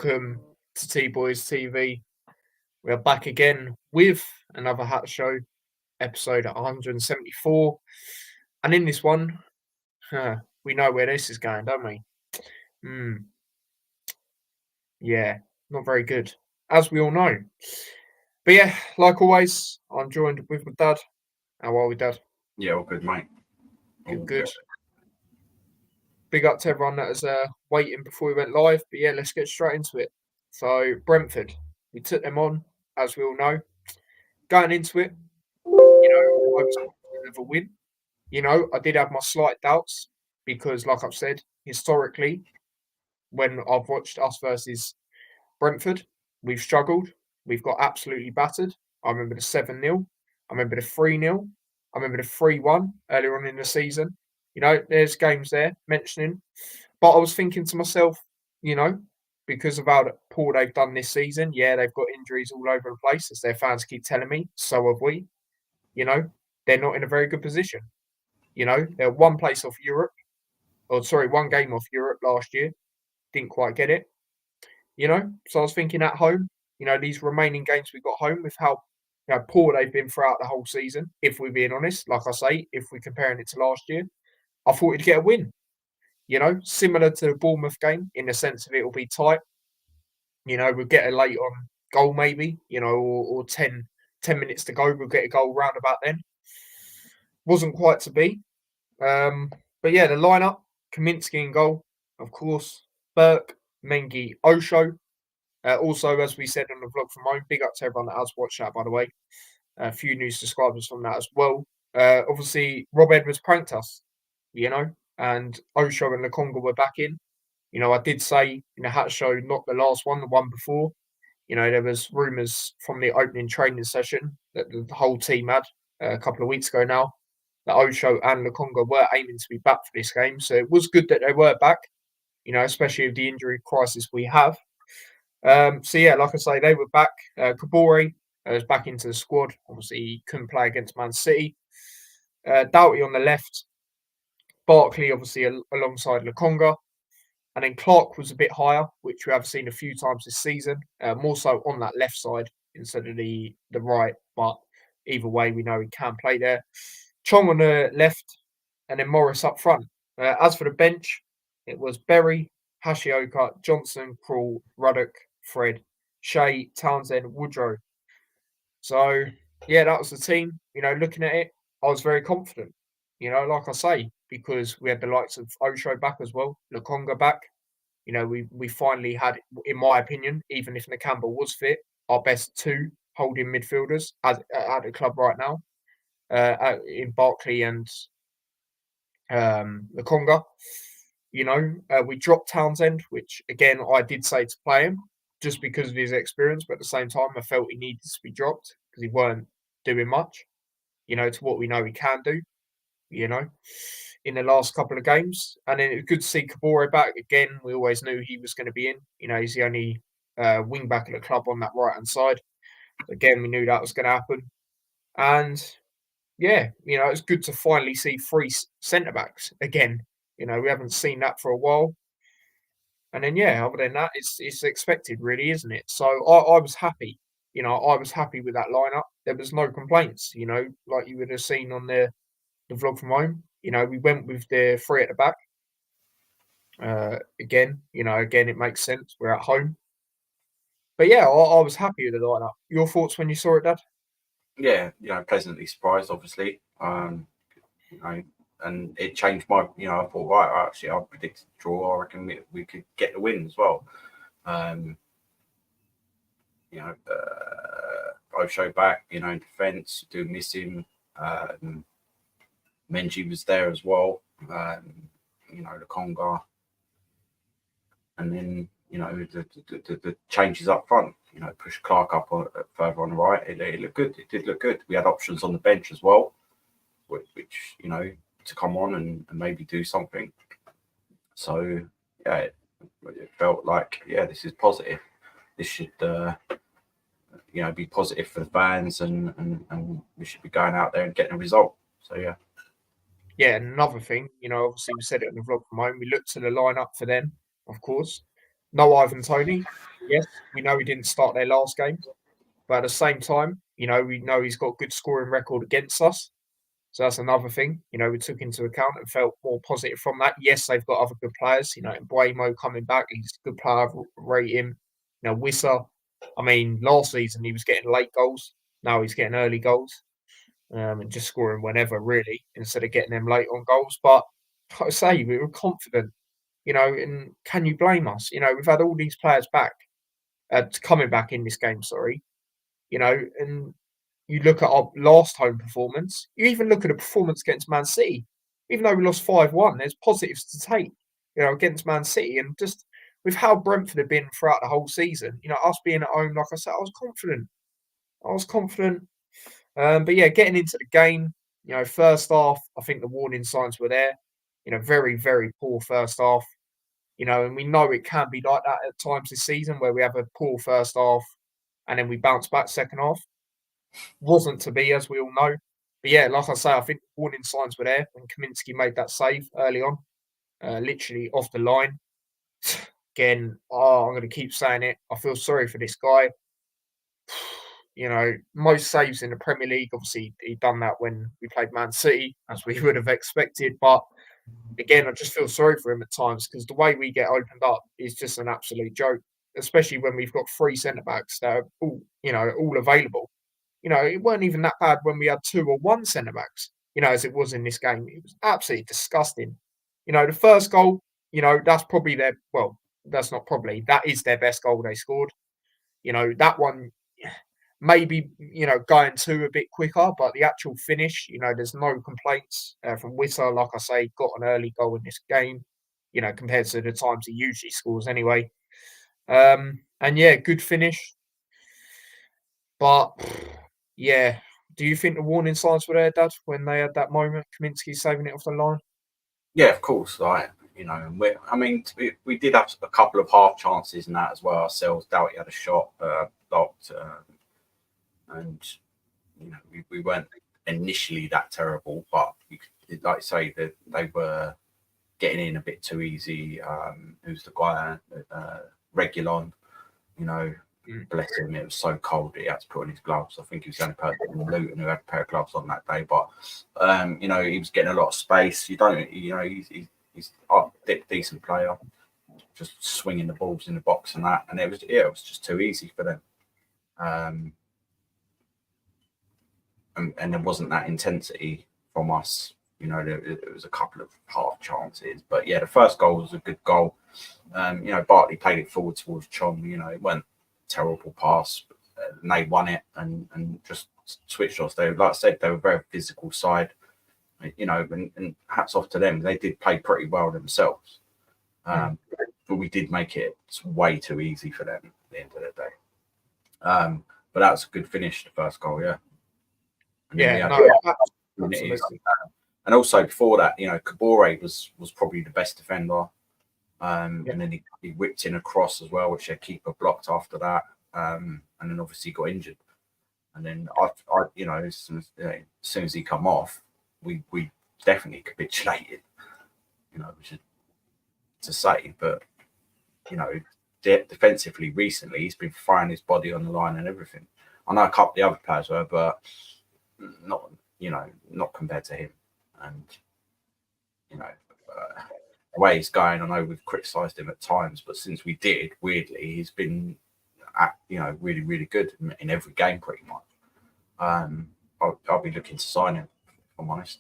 Welcome to T-Boys TV. We are back again with another Hat Show, episode 174. And in this one, we know where this is going, don't we? Yeah, not very good, as we all know. But yeah, like always, I'm joined with my dad. How are we, Dad? Yeah, all good, mate. Good. Big up to everyone that was waiting before we went live. But yeah, let's get straight into it. So, Brentford, we took them on, as we all know. Going into it, I was confident of a win. I did have my slight doubts because, like I've said, historically, when I've watched us versus Brentford, we've struggled. We've got absolutely battered. I remember the 7-0. I remember the 3-0. I remember the 3-1 earlier on in the season. There's games there mentioning. But I was thinking to myself, because of how poor they've done this season, yeah, they've got injuries all over the place, as their fans keep telling me. So have we. They're not in a very good position. They're one place off Europe. One game off Europe last year. Didn't quite get it. So I was thinking at home, these remaining games we've got home with how poor they've been throughout the whole season, if we're being honest, like I say, if we're comparing it to last year, I thought we'd get a win. Similar to the Bournemouth game in the sense of it'll be tight. We'll get a late on goal maybe, or 10 minutes to go, we'll get a goal round about then. Wasn't quite to be. But yeah, the lineup, Kaminsky in goal, of course, Burke, Mengi, Osho. Also, as we said on the vlog from home, big up to everyone that has watched that, by the way. A few new subscribers from that as well. Obviously, Rob Edwards pranked us, and Osho and Lokonga were back in. I did say in the Hat Show, not the last one, the one before, there was rumours from the opening training session that the whole team had a couple of weeks ago now, that Osho and Lokonga were aiming to be back for this game. So it was good that they were back, especially with the injury crisis we have. So yeah, like I say, they were back. Kabore was back into the squad. Obviously, he couldn't play against Man City. Doughty on the left. Barkley, obviously, alongside Lokonga. And then Clark was a bit higher, which we have seen a few times this season. More so on that left side instead of the right. But either way, we know he can play there. Chong on the left. And then Morris up front. As for the bench, it was Berry, Hashioka, Johnson, Krul, Ruddock, Fred, Shea, Townsend, Woodrow. So, yeah, that was the team. Looking at it, I was very confident, like I say, because we had the likes of Osho back as well, Lokonga back. We finally had, in my opinion, even if Nakamba was fit, our best two holding midfielders at the club right now, in Barkley and Lokonga. We dropped Townsend, which again I did say to play him just because of his experience, but at the same time I felt he needed to be dropped because he weren't doing much, to what we know he can do, in the last couple of games. And then it was good to see Kabore back again. We always knew he was going to be in. He's the only wing back at the club on that right hand side. Again, we knew that was going to happen. And yeah, it's good to finally see three centre backs again. We haven't seen that for a while. And then, yeah, other than that, it's expected, really, isn't it? So I was happy. I was happy with that lineup. There was no complaints, like you would have seen on the vlog from home. We went with the three at the back. Again, it makes sense. We're at home. But yeah, I was happy with the lineup. Your thoughts when you saw it, Dad? Yeah, pleasantly surprised, obviously. And it changed my, I thought, right, actually, I predicted draw. I reckon we could get the win as well. Osho back, in defence, do miss him. Menji was there as well. Lokonga. And then, the changes up front, push Clark up further on the right. It looked good. It did look good. We had options on the bench as well, which to come on and maybe do something. So, yeah, it felt like, yeah, this is positive. This should, be positive for the fans and we should be going out there and getting a result. So, yeah. Yeah, and another thing, obviously we said it in the vlog from home, we looked to the lineup for them, of course. No Ivan Toney, Yes, we know he didn't start their last game, but at the same time, we know he's got a good scoring record against us. So that's another thing, we took into account and felt more positive from that. Yes, they've got other good players, Mbeumo coming back, he's a good player, rate him. Wissa, I mean, last season he was getting late goals. Now he's getting early goals and just scoring whenever, really, instead of getting them late on goals. But like I say, we were confident, and can you blame us? We've had all these players back, coming back in this game, sorry, and you look at our last home performance, you even look at a performance against Man City, even though we lost 5-1, there's positives to take, against Man City. And just with how Brentford have been throughout the whole season, us being at home, like I said, I was confident. But yeah, getting into the game, first half, I think the warning signs were there. Very, very poor first half. And we know it can be like that at times this season where we have a poor first half and then we bounce back second half. Wasn't to be, as we all know. But yeah, like I say, I think warning signs were there when Kaminsky made that save early on, literally off the line. Again, I'm going to keep saying it. I feel sorry for this guy. Most saves in the Premier League. Obviously, he done that when we played Man City, as we would have expected. But again, I just feel sorry for him at times because the way we get opened up is just an absolute joke, especially when we've got 3 centre backs that are all available. It weren't even that bad when we had 2 or 1 centre backs, as it was in this game. It was absolutely disgusting. The first goal, that's probably that's not probably, that is their best goal they scored. That one, maybe, going to a bit quicker, but the actual finish, there's no complaints from Wissa. Like I say, got an early goal in this game, compared to the times he usually scores anyway. And yeah, good finish. But yeah, do you think the warning signs were there, Dad, when they had that moment, Kaminsky saving it off the line? Yeah, of course. We did have a couple of half chances in that as well ourselves. Doughty had a shot blocked, and we weren't initially that terrible, but like I say, that they were getting in a bit too easy. Who's the guy? Regulon, bless him, it was so cold that he had to put on his gloves. I think he was the only person in Luton who had a pair of gloves on that day. But he was getting a lot of space. He's a decent player, just swinging the balls in the box and that. And it was just too easy for them. And there wasn't that intensity from us. There was a couple of half chances, but yeah, the first goal was a good goal. Bartley played it forward towards Chong. It went terrible pass, and they won it and just switched off. They, like I said, they were a very physical side. And hats off to them. They did play pretty well themselves, but we did make it way too easy for them at the end of the day. But that was a good finish, the first goal, yeah. And also before that, Kabore was probably the best defender. And then he whipped in a cross as well, which their keeper blocked after that. And then obviously got injured. And then as soon as he come off, we definitely capitulated. Which is to say, but defensively recently he's been throwing his body on the line and everything. I know a couple of the other players were, but not compared to him. And the way he's going, I know we've criticised him at times, but since we did, weirdly, he's been really, really good in every game pretty much. I'll be looking to sign him, if I'm honest.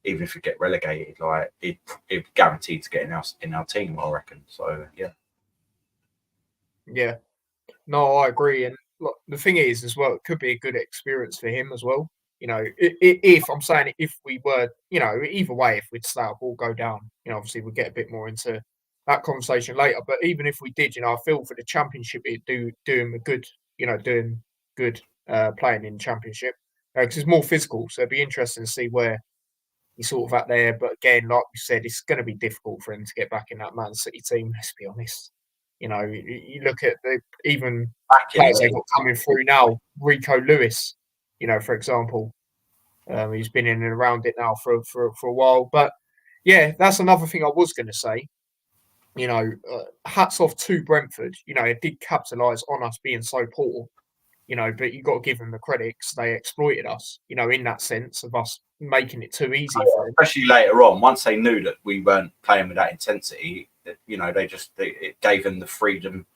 Even if we get relegated, like it's guaranteed to get in our team, I reckon. So yeah, no, I agree. And look, the thing is, as well, it could be a good experience for him as well. If I'm saying if we were, either way, if we'd start or go down, obviously we'll get a bit more into that conversation later. But even if we did, I feel for the championship, it do him a good, doing good playing in championship because it's more physical. So it'd be interesting to see where he's sort of at there. But again, like we said, it's going to be difficult for him to get back in that Man City team. Let's be honest. You look at even players they've got coming through now. Rico Lewis, for example, he's been in and around it now for a while. But yeah, that's another thing I was going to say. hats off to Brentford. It did capitalise on us being so poor. But you've got to give them the credit 'cause they exploited us. In that sense of us making it too easy for them. Especially later on, once they knew that we weren't playing with that intensity, it gave them the freedom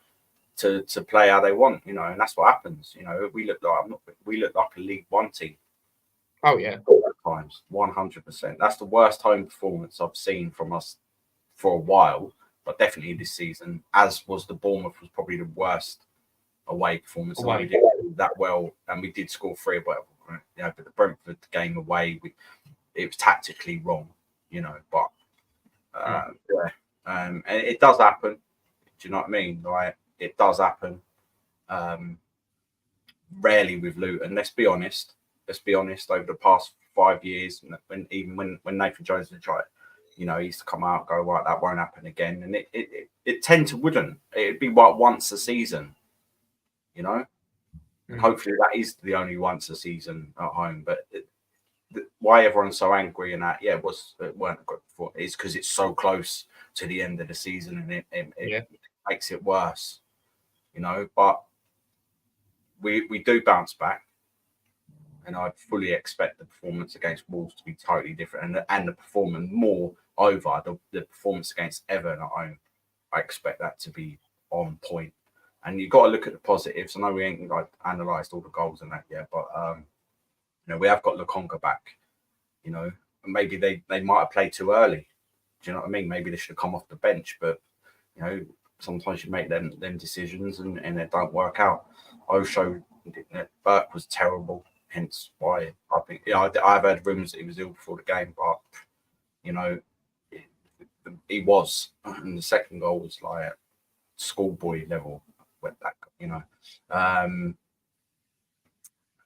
to play how they want, and that's what happens. We look like a League One team. Oh yeah, times 100%. That's the worst home performance I've seen from us for a while, but definitely this season. As was the Bournemouth was probably the worst away performance. And we did that well, and we did score 3 or whatever. But the Brentford game away, it was tactically wrong, But and it does happen. Do you know what I mean? Like it does happen. Rarely with Luton. Let's be honest. Over the past 5 years, when Nathan Jones would try it, he used to come out, go right, that won't happen again, and it wouldn't. It'd be like once a season, And hopefully that is the only once a season at home. But why everyone's so angry and that, it weren't good before, is because it's so close to the end of the season, and it makes it worse, But we do bounce back. And I fully expect the performance against Wolves to be totally different, and the performance more over the performance against Everton at home. I expect that to be on point. And you've got to look at the positives. I know we ain't analysed all the goals and that yet, but we have got Lokonga back. Maybe they might have played too early. Do you know what I mean? Maybe they should have come off the bench, but sometimes you make them decisions and they don't work out. Osho Burke was terrible. Hence why I think I've heard rumours that he was ill before the game, but he was, and the second goal was like schoolboy level. Went back,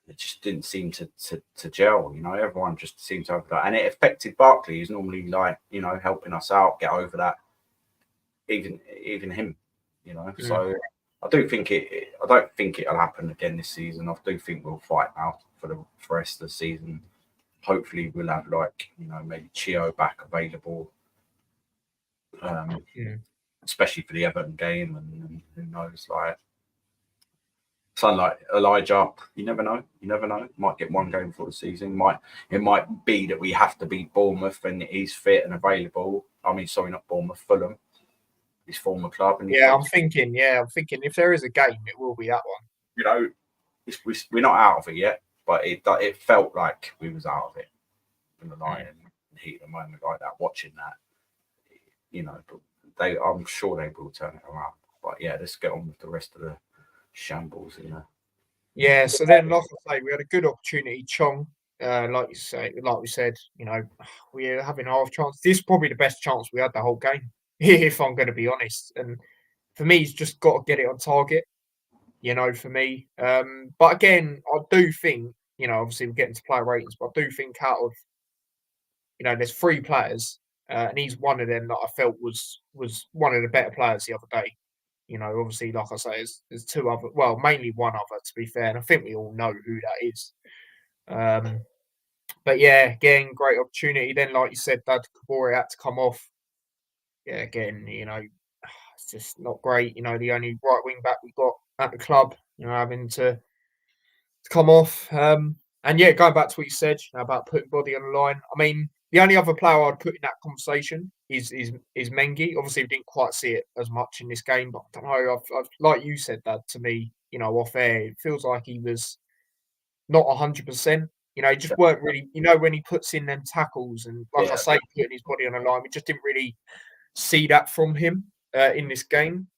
it just didn't seem to gel. Everyone just seemed to have that, and it affected Barkley, who's normally helping us out get over that. Even him, So I do think I don't think it'll happen again this season. I do think we'll fight out for the rest of the season. Hopefully, we'll have maybe Chio back available, especially for the Everton game, and who knows, someone like Elijah. You never know. Might get one game for the season. It might be that we have to beat Bournemouth and he's fit and available. I mean, sorry, not Bournemouth, Fulham. His former club. And I'm thinking if there is a game, it will be that one. We're not out of it yet, but it felt like we was out of it in the line and heat of the moment like that. Watching that, but I'm sure they will turn it around. But yeah, let's get on with the rest of the shambles in there. Yeah. So then, like I say, we had a good opportunity. Chong, like we said, we're having half chance. This is probably the best chance we had the whole game, if I'm going to be honest. And for me, he's just got to get it on target. For me. But again, I do think, obviously we're getting to player ratings, but I do think out of, there's 3 players, and he's one of them that I felt was one of the better players the other day. Obviously, like I say, there's 2 other, well, mainly one other, to be fair, and I think we all know who that is. But yeah, again, great opportunity. Then, like you said, Dad Kabore had to come off. Yeah, again, it's just not great. The only right wing back we got at the club, having to come off. And yeah, going back to what you said about putting body on the line. I mean, the only other player I'd put in that conversation is Mengi. Obviously, we didn't quite see it as much in this game, but I don't know. I've like you said, Dad, to me, off air, it feels like he was not 100%. He just weren't really. When he puts in them tackles and, like I say, putting his body on the line, we just didn't really see that from him in this game.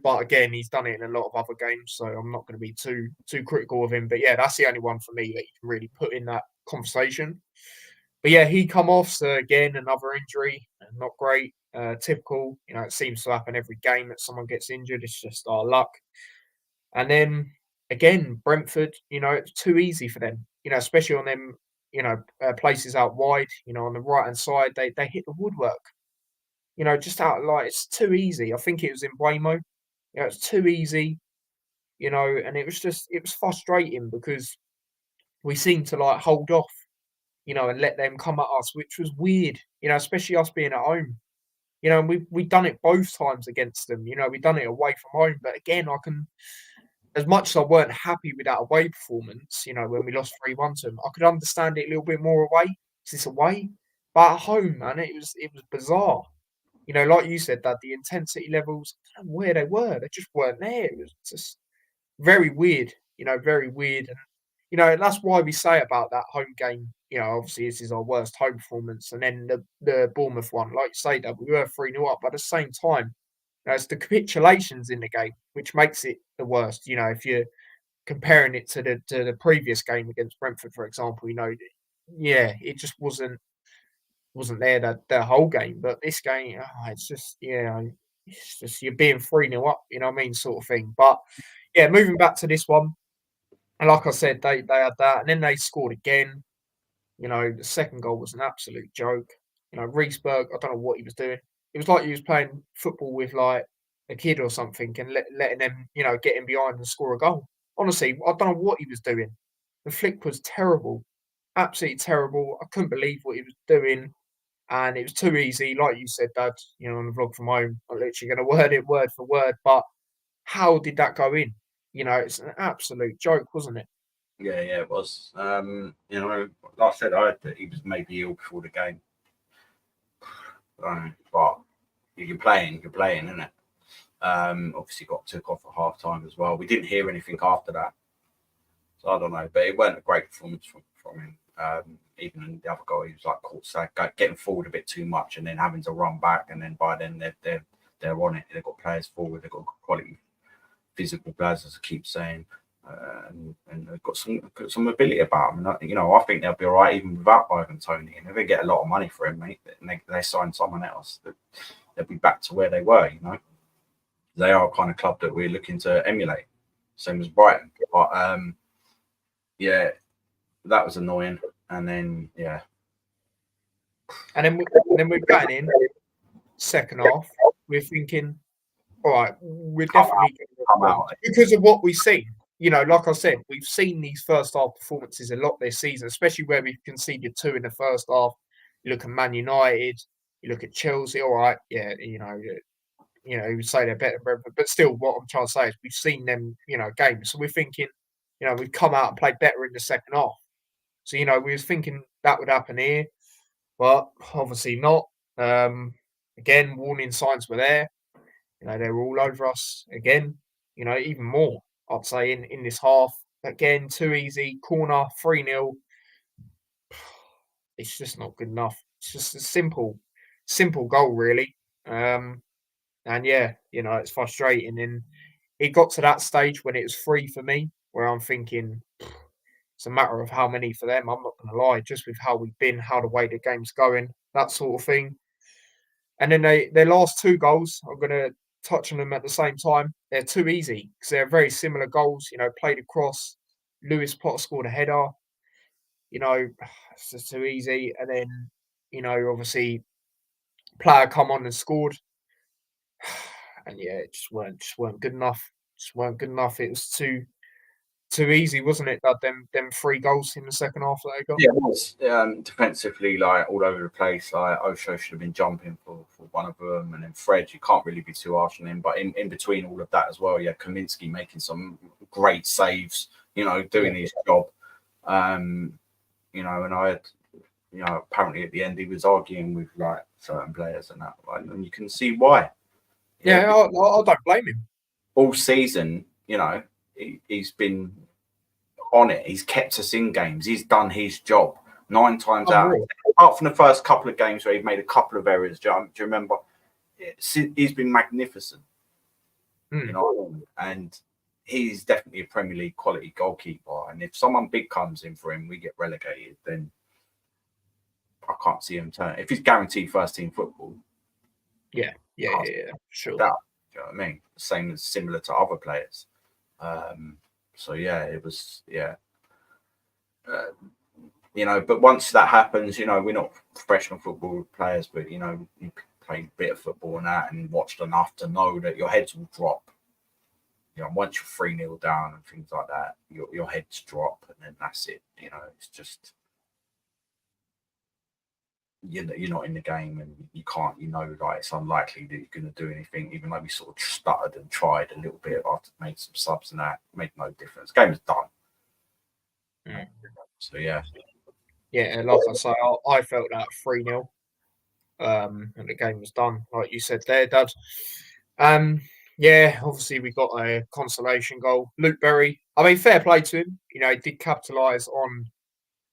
But again, he's done it in a lot of other games, so I'm not going to be too critical of him. But yeah, that's the only one for me that you can really put in that conversation. But yeah, he come off, so again, another injury, not great. Typical, it seems to happen every game that someone gets injured. It's just our luck. And then again, Brentford, it's too easy for them, especially on them, places out wide, on the right hand side, they hit the woodwork. Just out it's too easy. I think it was in Buemo. It's too easy, and it was frustrating because we seemed to hold off, and let them come at us, which was weird, especially us being at home. You know, and we've done it both times against them. You know, we've done it away from home. But again, I can, as much as I weren't happy with that away performance, you know, when we lost 3-1 to them, I could understand it a little bit more away. 'Cause it's away. But at home, man, it was bizarre. You know, like you said, that the intensity levels, I don't know where they were. They just weren't there. It was just very weird. You know, very weird. And you know, that's why we say about that home game. You know, obviously this is our worst home performance, and then the Bournemouth one, like you say, that we were 3-0 up. But at the same time, you know, it's the capitulations in the game which makes it the worst. You know, if you're comparing it to the previous game against Brentford, for example, you know, yeah, it just wasn't there the whole game. But this game, it's just it's just you're being 3-0 up, you know what I mean, sort of thing. But yeah, moving back to this one, and like I said, they had that, and then they scored again. You know, the second goal was an absolute joke. You know, Riesberg, I don't know what he was doing. It was like he was playing football with like a kid or something, and letting them, you know, get in behind and score a goal. Honestly, I don't know what he was doing. The flick was terrible, absolutely terrible. I couldn't believe what he was doing, and it was too easy. Like you said, Dad, you know, on the vlog from home, I'm literally going to word it word for word. But how did that go in? You know, it's an absolute joke, wasn't it? Yeah, yeah, it was. You know, like I said, I heard that he was maybe ill before the game. But you're playing, isn't it? Obviously got took off at half time as well. We didn't hear anything after that. So I don't know, but it weren't a great performance from him. Even in the other goal, he was like caught getting forward a bit too much, and then having to run back, and then by then they're on it. They've got players forward. They've got quality physical players, as I keep saying, and they've got some ability about them. And, you know, I think they'll be all right even without Ivan Toney. And if they get a lot of money for him, mate, and they sign someone else, they'll be back to where they were. You know, they are a kind of club that we're looking to emulate, same as Brighton. But yeah, that was annoying. And then And then we're going in second half. We're thinking, all right, we're come out, definitely going to come respond out. because of what we've seen. You know, like I said, we've seen these first half performances a lot this season, especially where we've conceded 2 in the first half. You look at Man United, you look at Chelsea. All right, yeah, you would say they're better, but still, what I'm trying to say is we've seen them, you know, games. So we're thinking, you know, we've come out and played better in the second half. So you know, we was thinking that would happen here, but obviously not. Again, warning signs were there. You know, they were all over us again. You know, even more, I'd say, in this half. Again, too easy. Corner, 3-0. It's just not good enough. It's just a simple goal, really. And yeah, you know, it's frustrating. And it got to that stage when it was 3 for me, where I'm thinking it's a matter of how many for them. I'm not going to lie, just with how we've been, how the way the game's going, that sort of thing. And then their last 2 goals, I'm going to touch on them at the same time. They're too easy because they're very similar goals. You know, played across. Lewis Potter scored a header. You know, it's just too easy. And then, you know, obviously, player come on and scored. And yeah, it just weren't good enough. Just weren't good enough. It was too easy, wasn't it? That them 3 goals in the second half that they got. Yeah, it was defensively like all over the place. Like Osho should have been jumping for one of them, and then Fred, you can't really be too harsh on him. But in between all of that as well, yeah, Kaminsky making some great saves. You know, doing his job. You know, and I had, you know, apparently at the end he was arguing with like certain players and that, like, and you can see why. Yeah, I don't blame him. All season, you know, he's been on it. He's kept us in games. He's done his job 9 times out. Apart from the first couple of games where he made a couple of errors, do you remember? He's been magnificent. You know, and he's definitely a Premier League quality goalkeeper. And if someone big comes in for him, we get relegated, then I can't see him turn. If he's guaranteed first team football, yeah, sure. That, you know what I mean? Same as similar to other players. So yeah, it was you know. But once that happens, you know, we're not professional football players, but you know, you played a bit of football and that, and watched enough to know that your heads will drop. You know, once you're 3-0 down and things like that, your heads drop, and then that's it. You know, it's just you're not in the game and you can't, like it's unlikely that you're going to do anything, even though we sort of stuttered and tried a little bit after made some subs and that made no difference. Game is done. So yeah. Yeah, like I say, I felt that 3-0, and the game was done, like you said there, Dad. Yeah, obviously we got a consolation goal. Luke Berry, I mean, fair play to him. He did capitalise on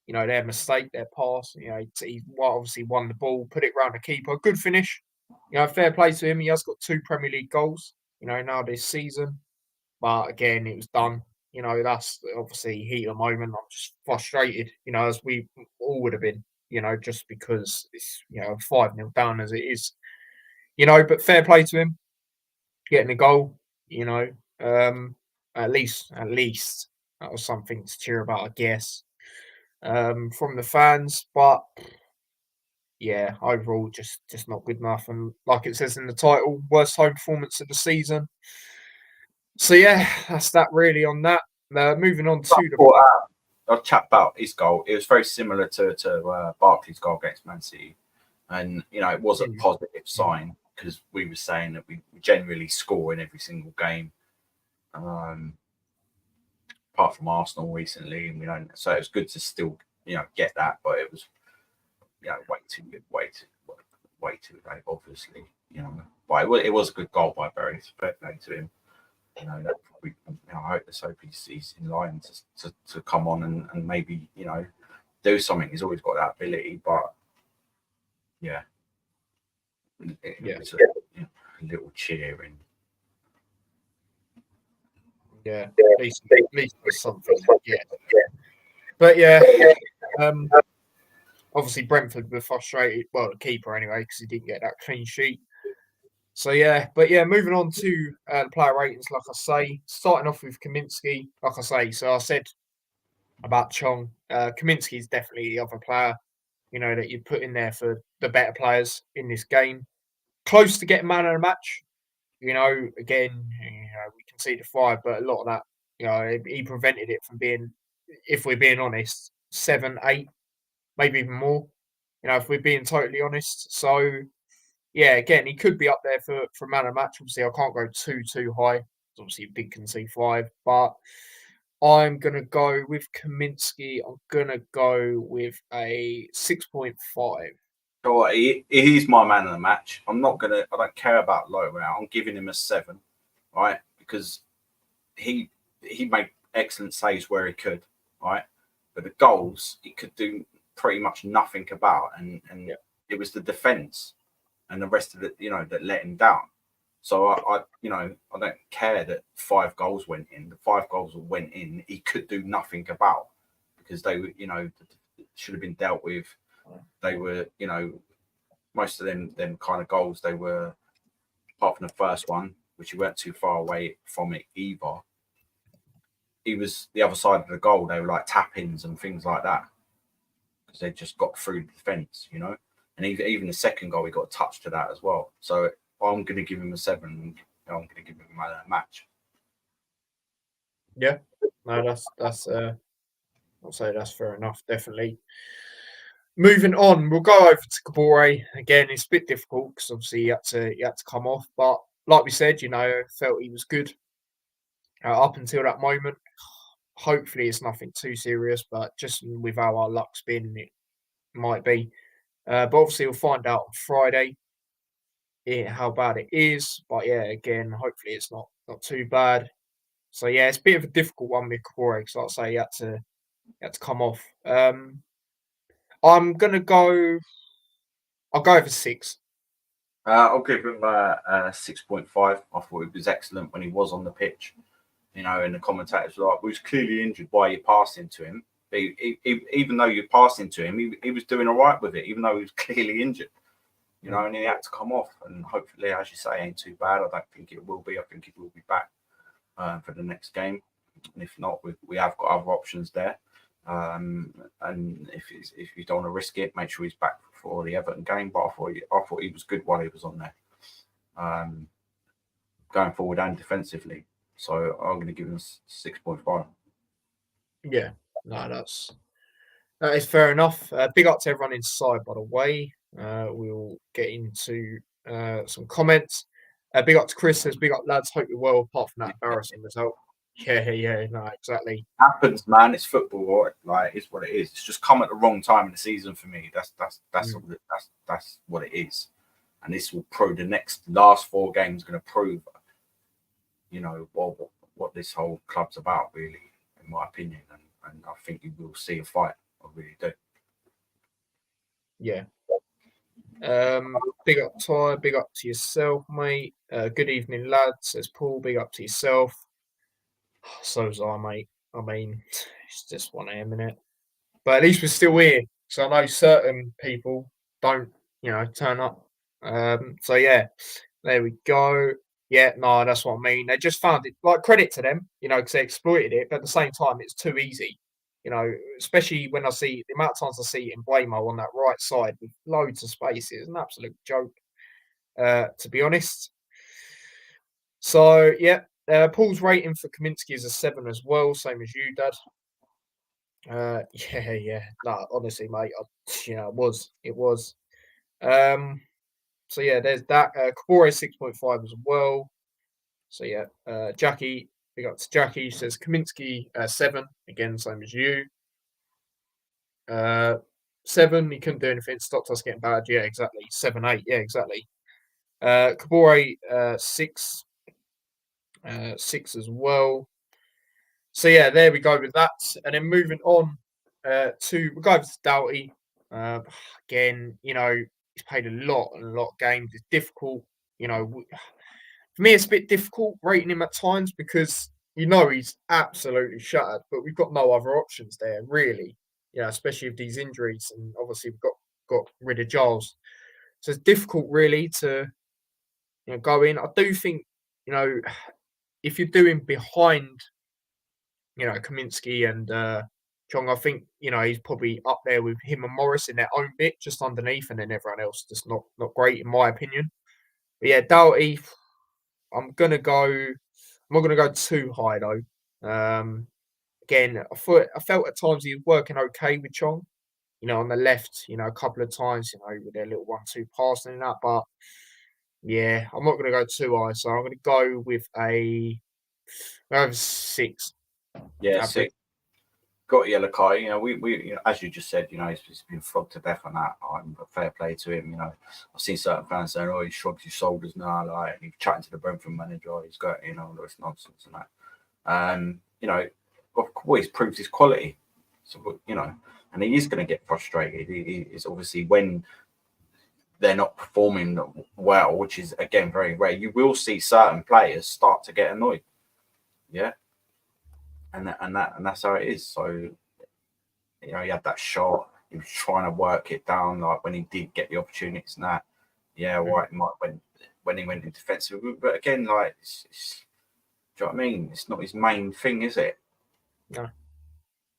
their mistake, their pass. He obviously won the ball, put it round the keeper. Good finish. Fair play to him. He has got 2 Premier League goals, now this season. But again, it was done. That's obviously heat of the moment. I'm just frustrated, as we all would have been, just because it's, 5-0 down as it is. But fair play to him getting a goal, at least that was something to cheer about, I guess, from the fans. But yeah, overall, just not good enough. And like it says in the title, worst home performance of the season. So yeah, that's that really on that. Moving on to the. I'll chat about his goal. It was very similar to Barkley's goal against Man City, and it was a positive sign because we were saying that we generally score in every single game, apart from Arsenal recently. And so it was good to still get that, but it was way too late, obviously. But it was a good goal by Berry. Fair play to him. I hope the he's in line to come on and maybe do something. He's always got that ability, but it's a little cheering. Yeah, at least there's something. Yeah, but yeah, obviously Brentford were frustrated. Well, the keeper anyway, because he didn't get that clean sheet. So yeah, but yeah, moving on to the player ratings, like I say, starting off with Kaminsky, like I say. So I said about Chong. Kaminsky is definitely the other player, that you put in there for the better players in this game. Close to getting man of the match. Again, we conceded 5, but a lot of that, he prevented it from being, if we're being honest, 7, 8, maybe even more. If we're being totally honest. So yeah, again, he could be up there for man of the match. Obviously, I can't go too high. Obviously, a big concede 5, but I'm gonna go with Kaminsky. I'm gonna go with a 6.5. So he's my man of the match. I don't care about lower out. I'm giving him a 7, right? Because he made excellent saves where he could, right? But the goals he could do pretty much nothing about, and it was the defense and the rest of it, that let him down. So I don't care that 5 goals went in. The 5 goals that went in, he could do nothing about because they were, should have been dealt with. They were, most of them kind of goals, they were, apart from the first one, which he weren't too far away from it either. He was the other side of the goal. They were like tap-ins and things like that because they just got through the defence, And even the second goal, he got a touch to that as well. So I'm going to give him a 7. I'm going to give him a match. Yeah, no, that's I'll say that's fair enough. Definitely. Moving on, we'll go over to Kabore again. It's a bit difficult because obviously he had to come off, but like we said, felt he was good up until that moment. Hopefully, it's nothing too serious, but just with how our luck's been, it might be. But obviously, we'll find out on Friday how bad it is. But yeah, again, hopefully it's not too bad. So yeah, it's a bit of a difficult one with Kabore because, like I say, he had to come off. I'm gonna go. I'll go over 6. I'll give him a 6.5. I thought it was excellent when he was on the pitch. And the commentators were like, "We was clearly injured. Why are you passing to him?" But even though you're passing to him, he was doing all right with it, even though he was clearly injured. And he had to come off. And hopefully, as you say, ain't too bad. I don't think it will be. I think he will be back for the next game. And if not, we have got other options there. And if you don't want to risk it, make sure he's back for the Everton game. But I thought he was good while he was on there, going forward and defensively. So I'm going to give him 6.5. Yeah, no, that is fair enough. Big up to everyone inside, by the way. We'll get into some comments. Big up to Chris, says big up lads, hope you're well, apart from that embarrassing result. Yeah, no, exactly. Happens, man. It's football, right? Like, it's what it is. It's just come at the wrong time in the season for me. That's what it is. And this will prove the last 4 games going to prove, what this whole club's about, really, in my opinion. And I think you will see a fight. I really do. Yeah. Big up Ty, big up to yourself, mate. Good evening, lads, says Paul. Big up to yourself. So's I, mate. I mean, it's just 1 a.m. innit? But at least we're still here. So I know certain people don't, turn up. So yeah, there we go. Yeah, no, that's what I mean. They just found it, like, credit to them, because they exploited it. But at the same time, it's too easy, especially when I see the amount of times I see Emblemo on that right side with loads of space. It's an absolute joke, to be honest. So yeah, Paul's rating for Kaminsky is a 7 as well, same as you, Dad. Yeah. No, honestly, mate, it was. So yeah, there's that. Kabore 6.5 as well. So yeah, Jackie, big up to Jackie, says Kaminsky 7 again, same as you. 7, he couldn't do anything, stopped us getting bad. Yeah, exactly. 7-8, yeah, exactly. Kabore 6, 6 as well. So yeah, there we go with that. And then moving on we'll go over to Doughty. Again, he's played a lot of games. It's difficult, for me, it's a bit difficult rating him at times because he's absolutely shattered, but we've got no other options there, really. Especially with these injuries, and obviously we've got rid of Giles, so it's difficult really to go in. I do think if you're doing behind Kaminsky and Chong, I think he's probably up there with him and Morris in their own bit, just underneath, and then everyone else just not great in my opinion. But yeah, Doughty, I'm not gonna go too high though. Again, I felt at times he was working okay with Chong, on the left, a couple of times, with their little 1-2 passing and that. But yeah, I'm not gonna go too high, so I'm gonna go with a 6. Yeah, Average. 6. Got a yellow card. We as you just said, he's been flogged to death on that. Fair play to him. I've seen certain fans saying, "Oh, he shrugs his shoulders now," like, and he's chatting to the Brentford manager. He's got, all this nonsense and that. Of course, he's proved his quality. So, and he is going to get frustrated. He is obviously when they're not performing well, which is again very rare. You will see certain players start to get annoyed. Yeah. And that's how it is. So, he had that shot. He was trying to work it down, like when he did get the opportunities and that. Yeah, right. When he went in defensive, but again, like, do you know what I mean? It's not his main thing, is it? No.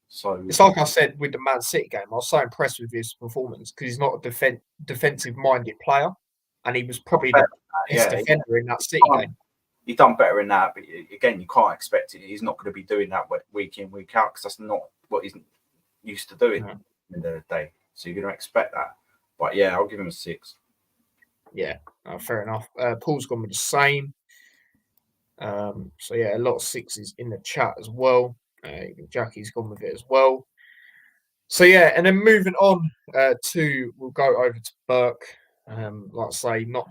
So it's like I said with the Man City game. I was so impressed with his performance because he's not a defensive-minded player, and he was probably the best defender in that City game. He's done better in that, but again, you can't expect it. He's not going to be doing that week in, week out, because that's not what he's used to doing at the end of the day. So you're going to expect that. But yeah, I'll give him a 6. Yeah, fair enough. Paul's gone with the same. So yeah, a lot of 6s in the chat as well. Jackie's gone with it as well. So yeah, and then moving on we'll go over to Burke. Like I say, not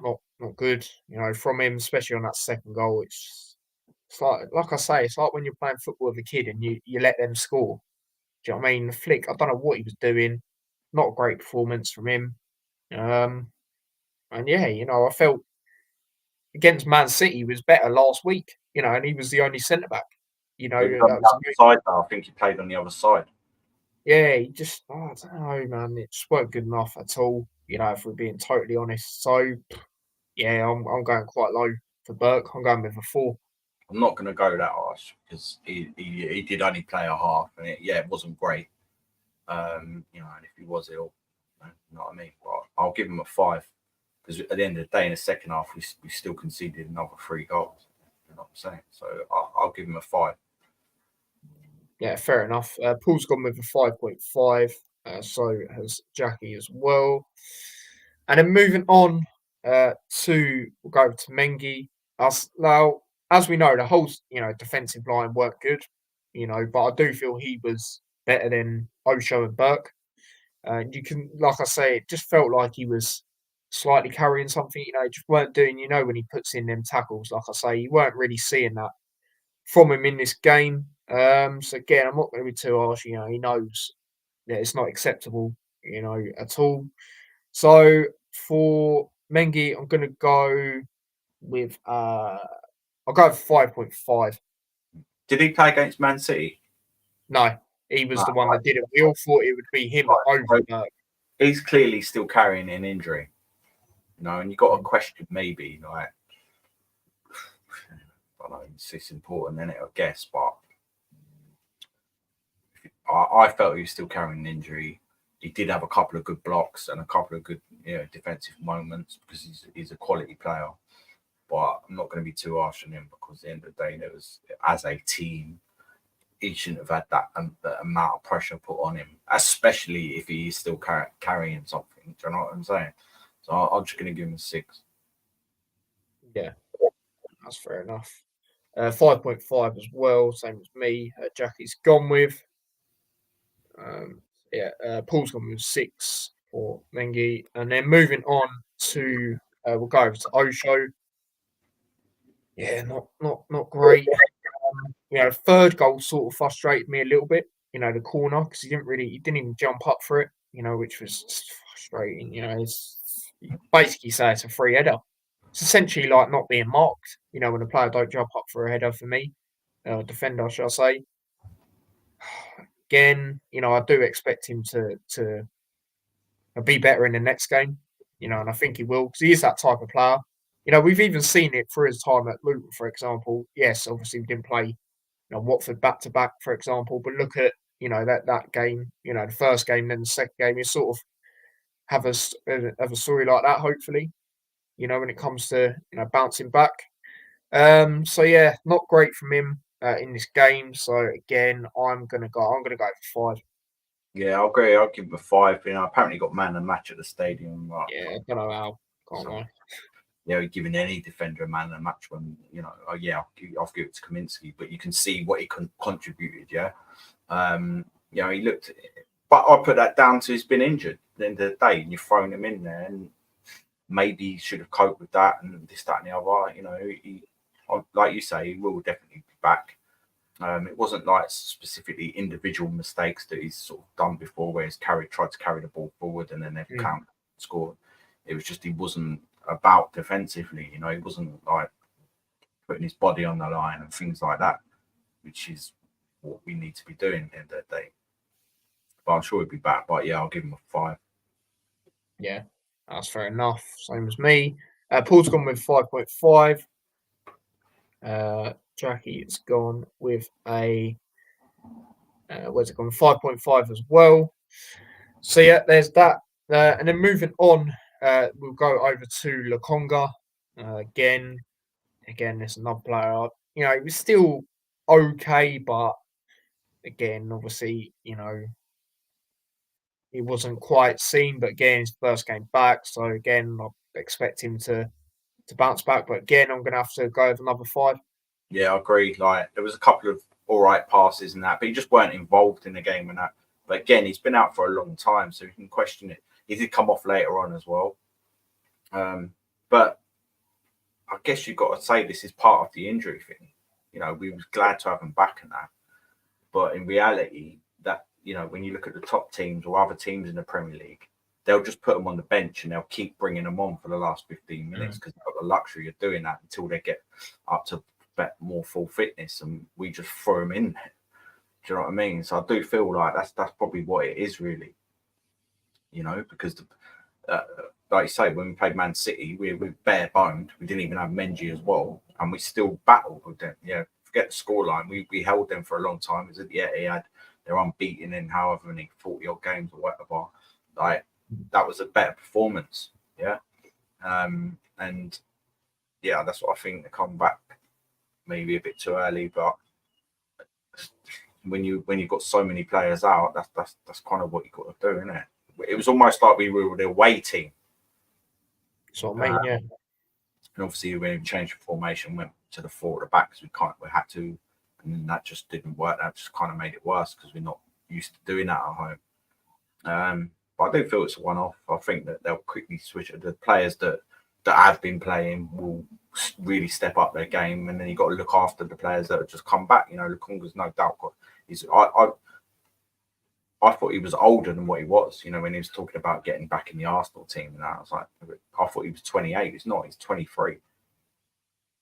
good, from him, especially on that second goal. It's like I say, it's like when you're playing football with a kid and you let them score. Do you know what I mean? The flick, I don't know what he was doing. Not a great performance from him. And yeah, I felt against Man City was better last week, and he was the only centre back. That was side, though. I think he played on the other side. Yeah, he just, I don't know, man. It just weren't good enough at all, if we're being totally honest. So, yeah, I'm going quite low for Burke. I'm going with a 4. I'm not going to go that harsh because he did only play a half, and it wasn't great. And if he was ill, you know what I mean. But I'll give him a 5 because at the end of the day, in the second half, we still conceded another 3 goals. You know what I'm saying? So I'll give him a 5. Yeah, fair enough. Paul's gone with a 5.5. So has Jackie as well. And then moving on we'll go over to Mengi. Now, as we know, the whole defensive line weren't good, but I do feel he was better than Osho and Burke. You can, like I say, it just felt like he was slightly carrying something. Just weren't doing. When he puts in them tackles, like I say, you weren't really seeing that from him in this game. So again, I'm not going to be too harsh. He knows that it's not acceptable, at all. So for Mengi, I'm going to go with I'll go with 5.5. Did he play against Man City? No, he was the one Right. that did it. We all thought it would be him over Burke. He's clearly still carrying an injury, and you've got to question maybe like. I know it's important, isn't it? I guess, but I felt he was still carrying an injury. He did have a couple of good blocks and a couple of good, defensive moments because he's a quality player. But I'm not going to be too harsh on him because at the end of the day, there was, as a team, he shouldn't have had that amount of pressure put on him, especially if he is still carrying something. Do you know what I'm saying? So I'm just going to give him a 6. Yeah, that's fair enough. 5.5 as well, same as me. Jackie's gone with. Paul's gone with 6 for Mengi. And then moving on to, we'll go over to Osho. Yeah, not great. Third goal sort of frustrated me a little bit. The corner because he didn't even jump up for it. Which was frustrating. You basically say it's a free header. It's essentially like not being marked. When a player don't jump up for a header for me, defender, shall I say? Again, I do expect him to be better in the next game. And I think he will because he is that type of player. We've even seen it through his time at Luton, for example. Yes, obviously we didn't play Watford back to back, for example. But look at that game. The first game, then the second game. You sort of have a story like that. Hopefully, when it comes to bouncing back. So yeah, not great from him in this game. So again, I'm gonna go for 5. Yeah, I'll agree. I'll give him a 5. Apparently got man of the match at the stadium. Yeah, I don't know how. Can't lie. Giving any defender a man of the match when I'll give it to Kaminsky, but you can see what he contributed. Yeah, he looked, but I put that down to he's been injured. At the end of the day, and you're throwing him in there, and maybe he should have coped with that and this, that, and the other. He, like you say, he will definitely be back. It wasn't like specifically individual mistakes that he's sort of done before, where he's tried to carry the ball forward and then they've scored. It was just he wasn't about defensively. He wasn't like putting his body on the line and things like that, which is what we need to be doing at the end of the day. But I'm sure he'll be back. But yeah, I'll give him a 5. Yeah, that's fair enough. Same as me. Paul's gone with 5.5. Jackie has gone with a where's it gone? 5.5 as well. So yeah, there's that. And then moving on, we'll go over to Lokonga. Again, there's another player. He was still okay, but again, obviously, he wasn't quite seen. But again, his first game back, so again, I expect him to bounce back. But again, I'm going to have to go with another 5. Yeah, I agree. Like there was a couple of all right passes and that, but he just weren't involved in the game and that. But again, he's been out for a long time, so you can question it. He did come off later on as well. But I guess you've got to say this is part of the injury thing. We was glad to have him back and that. But in reality, that when you look at the top teams or other teams in the Premier League, they'll just put them on the bench and they'll keep bringing them on for the last 15 minutes because they've got the luxury of doing that until they get up to more full fitness, and we just throw them in there. Do you know what I mean? So I do feel like that's probably what it is really. Because like you say, when we played Man City, we were bare boned. We didn't even have Menji as well, and we still battled with them. Yeah, forget the scoreline. We held them for a long time. They're unbeaten in however many 40 odd games or whatever. Like that was a better performance. Yeah, and yeah, that's what I think. They come back maybe a bit too early, but when you've got so many players out, that's kind of what you got to do, isn't it? It was almost like we were the away team. So I mean, yeah. And obviously, when we changed the formation, went to the 4 at the back because we had to, and that just didn't work. That just kind of made it worse because we're not used to doing that at home. But I do feel it's a one-off. I think that they'll quickly switch it. The players that have been playing will really step up their game, and then you've got to look after the players that have just come back. You know, Lukunga's no doubt got. I thought he was older than what he was. You know, when he was talking about getting back in the Arsenal team, and that, I was like, I thought he was 28. He's not. He's 23.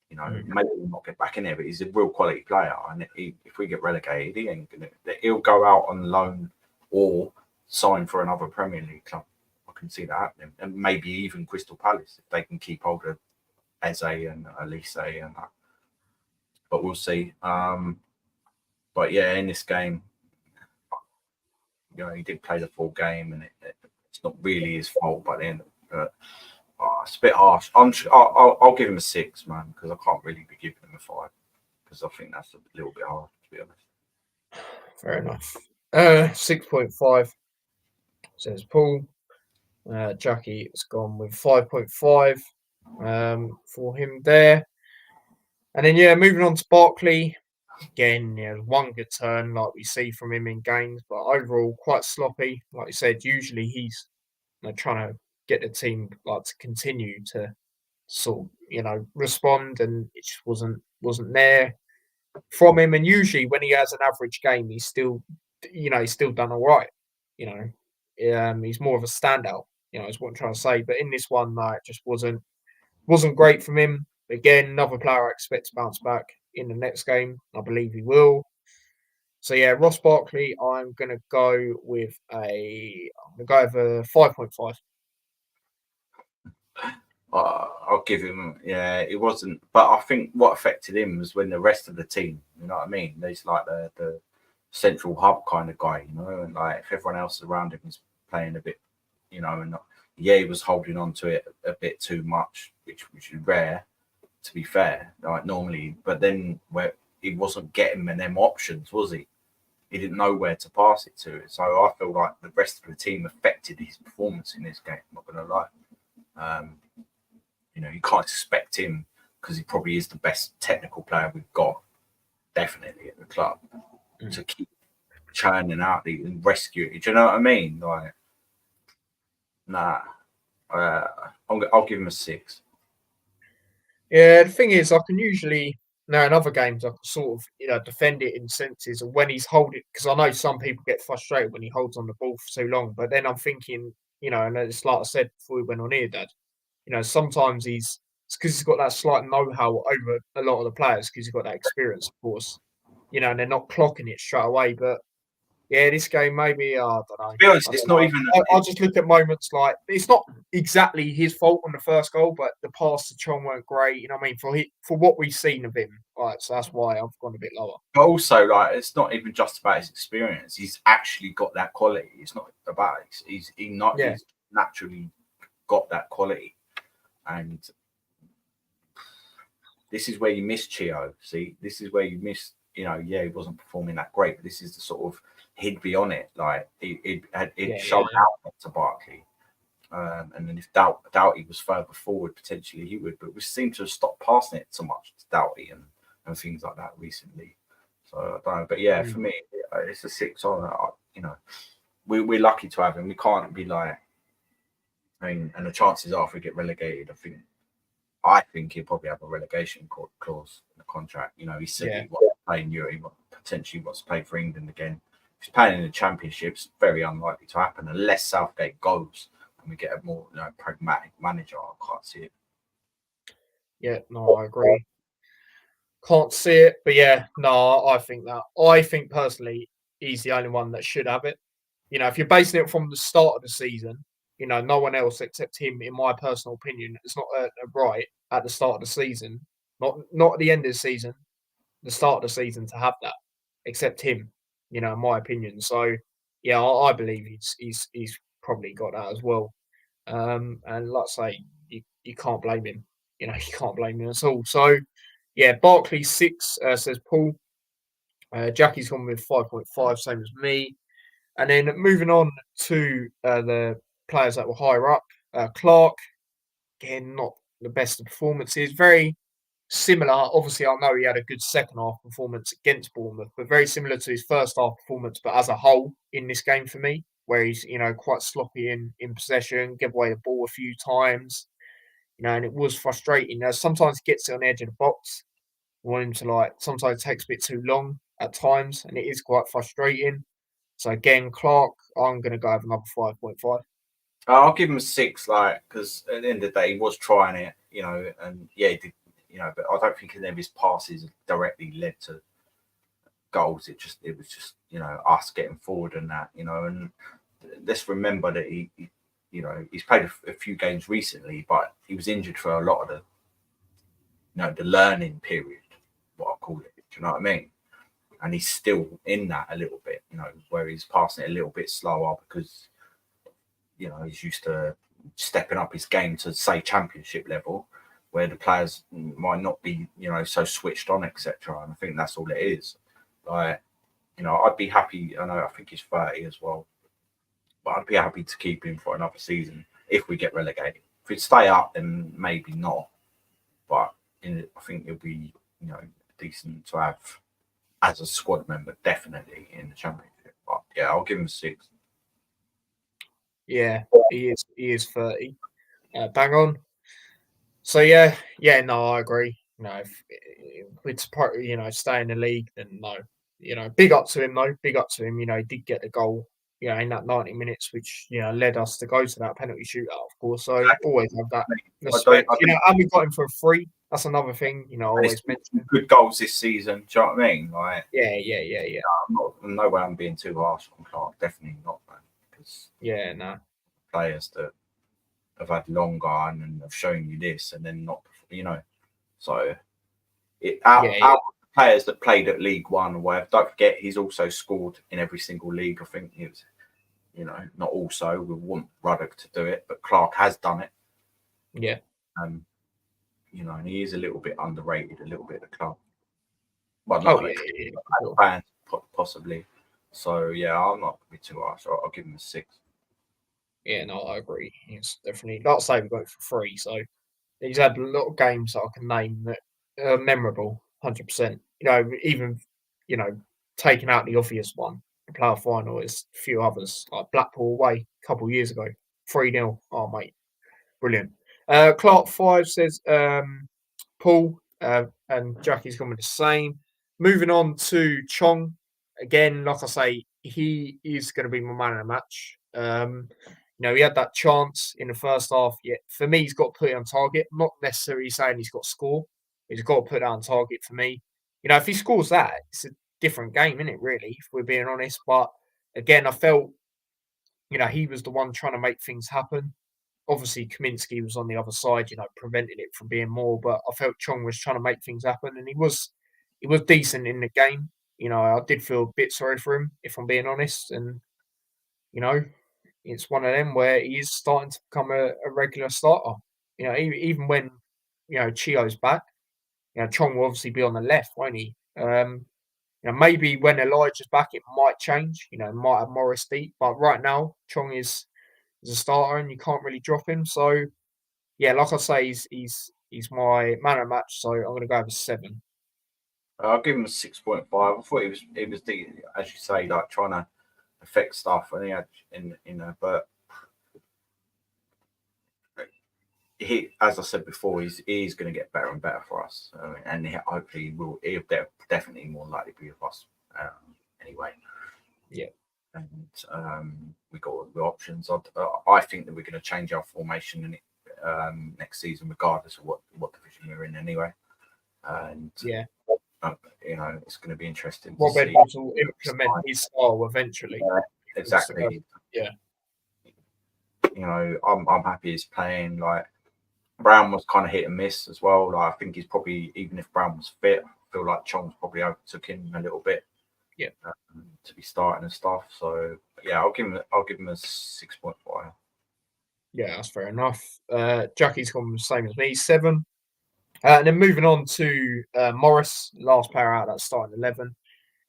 You know, maybe he'll not get back in there, but he's a real quality player. And if we get relegated, he ain't gonna. He'll go out on loan or sign for another Premier League club. I can see that happening, and maybe even Crystal Palace if they can keep hold of Eze and Elise and that. But we'll see. But yeah, in this game, you know, he did play the full game, and it's not really his fault by the end. But it's a bit harsh. I'll give him a 6, man, because I can't really be giving him a 5 because I think that's a little bit harsh, to be honest. Fair enough. 6.5 says Paul. Jackie has gone with 5.5 for him there. And then, yeah, moving on to Barkley. Again, yeah, one good turn like we see from him in games, but overall quite sloppy. Like you said, usually he's trying to get the team like to continue to sort of, respond, and it just wasn't there from him. And usually when he has an average game, he's still done all right. He's more of a standout. Is what I'm trying to say. But in this one, it just wasn't great from him. Again, another player I expect to bounce back in the next game. I believe he will. So yeah, Ross Barkley, I'm gonna go with a 5.5. I'll give him. Yeah, it wasn't. But I think what affected him was when the rest of the team. You know what I mean? He's like the central hub kind of guy. You know, and like if everyone else around him was playing a bit, and he was holding on to it a bit too much, which is rare, to be fair. Like normally, but then where he wasn't getting them options, was he? He didn't know where to pass it to. So I feel like the rest of the team affected his performance in this game. I'm not going to lie. You can't expect him because he probably is the best technical player we've got, definitely at the club, to keep churning out and rescue it. Do you know what I mean? Like, nah. I'll give him a 6. Yeah, the thing is, I can usually now in other games I can sort of defend it in senses of when he's holding, because I know some people get frustrated when he holds on the ball for so long. But then I'm thinking, and it's like I said before we went on here, Dad. Sometimes it's because he's got that slight know-how over a lot of the players because he's got that experience, of course. And they're not clocking it straight away. But yeah, this game maybe I don't know. To be honest, it's not even. I just look at moments like it's not exactly his fault on the first goal, but the pass to Chong weren't great. You know what I mean? For what we've seen of him, right? So that's why I've gone a bit lower. But also, like, it's not even just about his experience. He's actually got that quality. It's not about he's naturally got that quality, and this is where you miss Chio. See, this is where you miss. He wasn't performing that great, but this is the sort of he'd be on it. Like it showed out to Barkley. And then if Doughty was further forward, potentially he would. But we seem to have stopped passing it so much to Doughty and things like that recently. So I don't know. But yeah, for me, it's a 6 on. We're lucky to have him. We can't be like. I mean, and the chances are if we get relegated, I think he'll probably have a relegation clause in the contract. He said he wants to play in Europe, he potentially wants to play for England again. If he's playing in the Championships, very unlikely to happen unless Southgate goes and we get a more pragmatic manager. I can't see it. Yeah, no, I agree. Can't see it, but yeah, no, I think personally he's the only one that should have it. If you're basing it from the start of the season, no one else except him, in my personal opinion, it's not a right at the start of the season, not at the end of the season, the start of the season to have that, except him, in my opinion. So yeah, I believe he's probably got that as well. And like I say, you can't blame him. You can't blame him at all. So yeah, Barkley 6 says Paul. Jackie's gone with 5.5, same as me. And then moving on to the players that were higher up, Clark, again, not the best of performances. Very similar. Obviously, I know he had a good second half performance against Bournemouth, but very similar to his first half performance, but as a whole in this game for me, where he's quite sloppy in possession, give away the ball a few times, and it was frustrating. Sometimes he gets it on the edge of the box. I want him to sometimes it takes a bit too long at times, and it is quite frustrating. So again, Clark, I'm going to go with another 5.5. I'll give him a 6, because at the end of the day, he was trying it, and yeah, he did, but I don't think any of his passes directly led to goals. It was just us getting forward and that, and let's remember that he's played a few games recently, but he was injured for a lot of the learning period, what I call it. Do you know what I mean? And he's still in that a little bit, where he's passing it a little bit slower because he's used to stepping up his game to say championship level, where the players might not be so switched on, etc. And I think that's all it is. I'd be happy. I think he's 30 as well, but I'd be happy to keep him for another season if we get relegated. If we stay up, then maybe not. But I think it'll be decent to have as a squad member, definitely in the championship. But yeah, I'll give him a 6. Yeah, he is 30. Bang on. So yeah, no, I agree. If we'd stay in the league, then no. Big up to him though. Big up to him. He did get the goal. In that 90 minutes, which led us to go to that penalty shootout, of course. So always have that respect. And we got him for free. That's another thing. Always mention good goals this season. Do you know what I mean? Yeah. No way I'm being too harsh on Clark. Definitely not, man. Because players that have had longer and have shown you this, and then not, So out of the players that played at League One or whatever, don't forget he's also scored in every single league. I think he was, not also. We want Ruddock to do it, but Clark has done it. Yeah. And he is a little bit underrated, a little bit at the club. Well, fans possibly. So yeah, I'm not gonna be too harsh. I'll give him a 6. Yeah, no, I agree. He's definitely, like I say, we got it for free. So he's had a lot of games that I can name that are memorable, 100%. Even taking out the obvious one, the playoff final, is a few others like Blackpool away a couple of years ago, 3-0. Oh mate, brilliant. Clark 5 says Paul, and Jackie's gone with the same. Moving on to Chong. Again, like I say, he is going to be my man of the match. He had that chance in the first half. Yeah, for me, he's got to put it on target. I'm not necessarily saying he's got to score. He's got to put it on target for me. If he scores that, it's a different game, isn't it, really, if we're being honest. But again, I felt, he was the one trying to make things happen. Obviously, Kaminsky was on the other side, preventing it from being more. But I felt Chong was trying to make things happen, and he was decent in the game. I did feel a bit sorry for him, if I'm being honest. And it's one of them where he is starting to become a regular starter. Even when Chio's back, Chong will obviously be on the left, won't he? Maybe when Elijah's back, it might change. Might have Morris deep, but right now Chong is a starter, and you can't really drop him. So, yeah, like I say, he's my man of the match. So I'm going to go with 7. I'll give him a 6.5. I thought he was, as you say, like trying to affect stuff, and he had but he, as I said before, he's going to get better and better for us, and hopefully he'll definitely more likely be with us anyway. Yeah. And we got the options. I think that we're going to change our formation in next season, regardless of what division we're in anyway. And it's going to be interesting. Rob Edwards will implement his style eventually. Yeah, exactly. Yeah. I'm happy he's playing. Like Brown was kind of hit and miss as well. Like I think he's probably, even if Brown was fit, I feel like Chong's probably overtook him a little bit. Yeah. To be starting and stuff. So yeah, I'll give him a 6.5. Yeah, that's fair enough. Jackie's gone the same as me, 7. And then moving on to Morris, last player out that starting 11.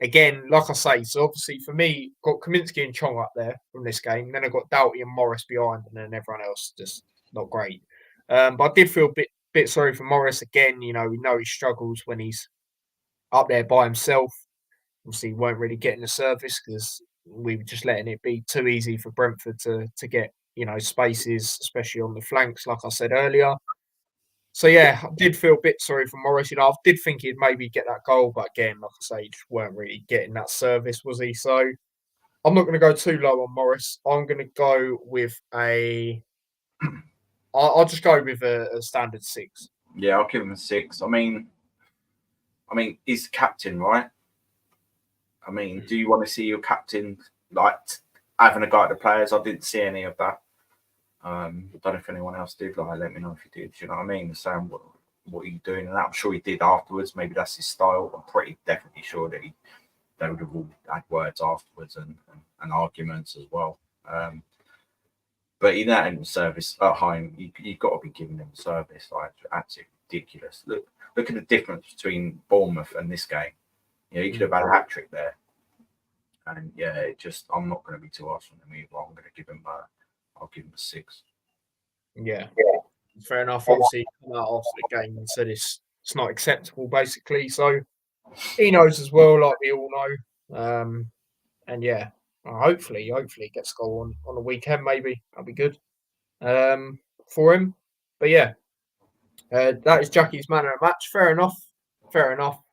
Again, like I say, so obviously for me, got Kaminsky and Chong up there from this game. Then I got Doughty and Morris behind, and then everyone else just not great. But I did feel a bit sorry for Morris again. We know he struggles when he's up there by himself. Obviously, he weren't really getting the service because we were just letting it be too easy for Brentford to get spaces, especially on the flanks, like I said earlier. So yeah, I did feel a bit sorry for Morris. I did think he'd maybe get that goal, but again, like I say, he just weren't really getting that service, was he? So I'm not going to go too low on Morris. I'm going to go with I'll just go with a standard 6. Yeah, I'll give him a 6. I mean, he's captain, right? Do you want to see your captain like having a go at the players? I didn't see any of that. I don't know if anyone else did. Like, let me know if you did. You know what I mean? Saying what are you doing? And I'm sure he did afterwards. Maybe that's his style. I'm pretty definitely sure that they would have all had words afterwards and arguments as well. But in that end of service at home, you've got to be giving them service. Like, absolutely ridiculous. Look at the difference between Bournemouth and this game. You could have had a hat trick there. And yeah, I'm not going to be too harsh on him either. I'm going to give him I'll give him a 6. Yeah, fair enough. Obviously, come out after the game and said it's not acceptable, basically. So he knows as well, like we all know. And yeah, hopefully he gets a goal on the weekend. Maybe that'll be good for him. But yeah, that is Jackie's man of the match. Fair enough.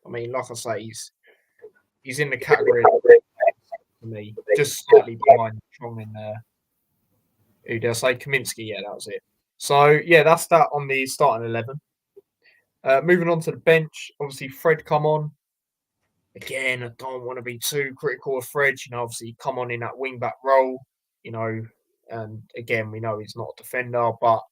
I mean, like I say, he's in the category for me, just slightly behind Chong in there. Who did I say? Kaminsky. Yeah, that was it. So yeah, that's that on the starting 11. Moving on to the bench, obviously Fred come on. Again, I don't want to be too critical of Fred. Obviously he come on in that wing back role. And again we know he's not a defender, but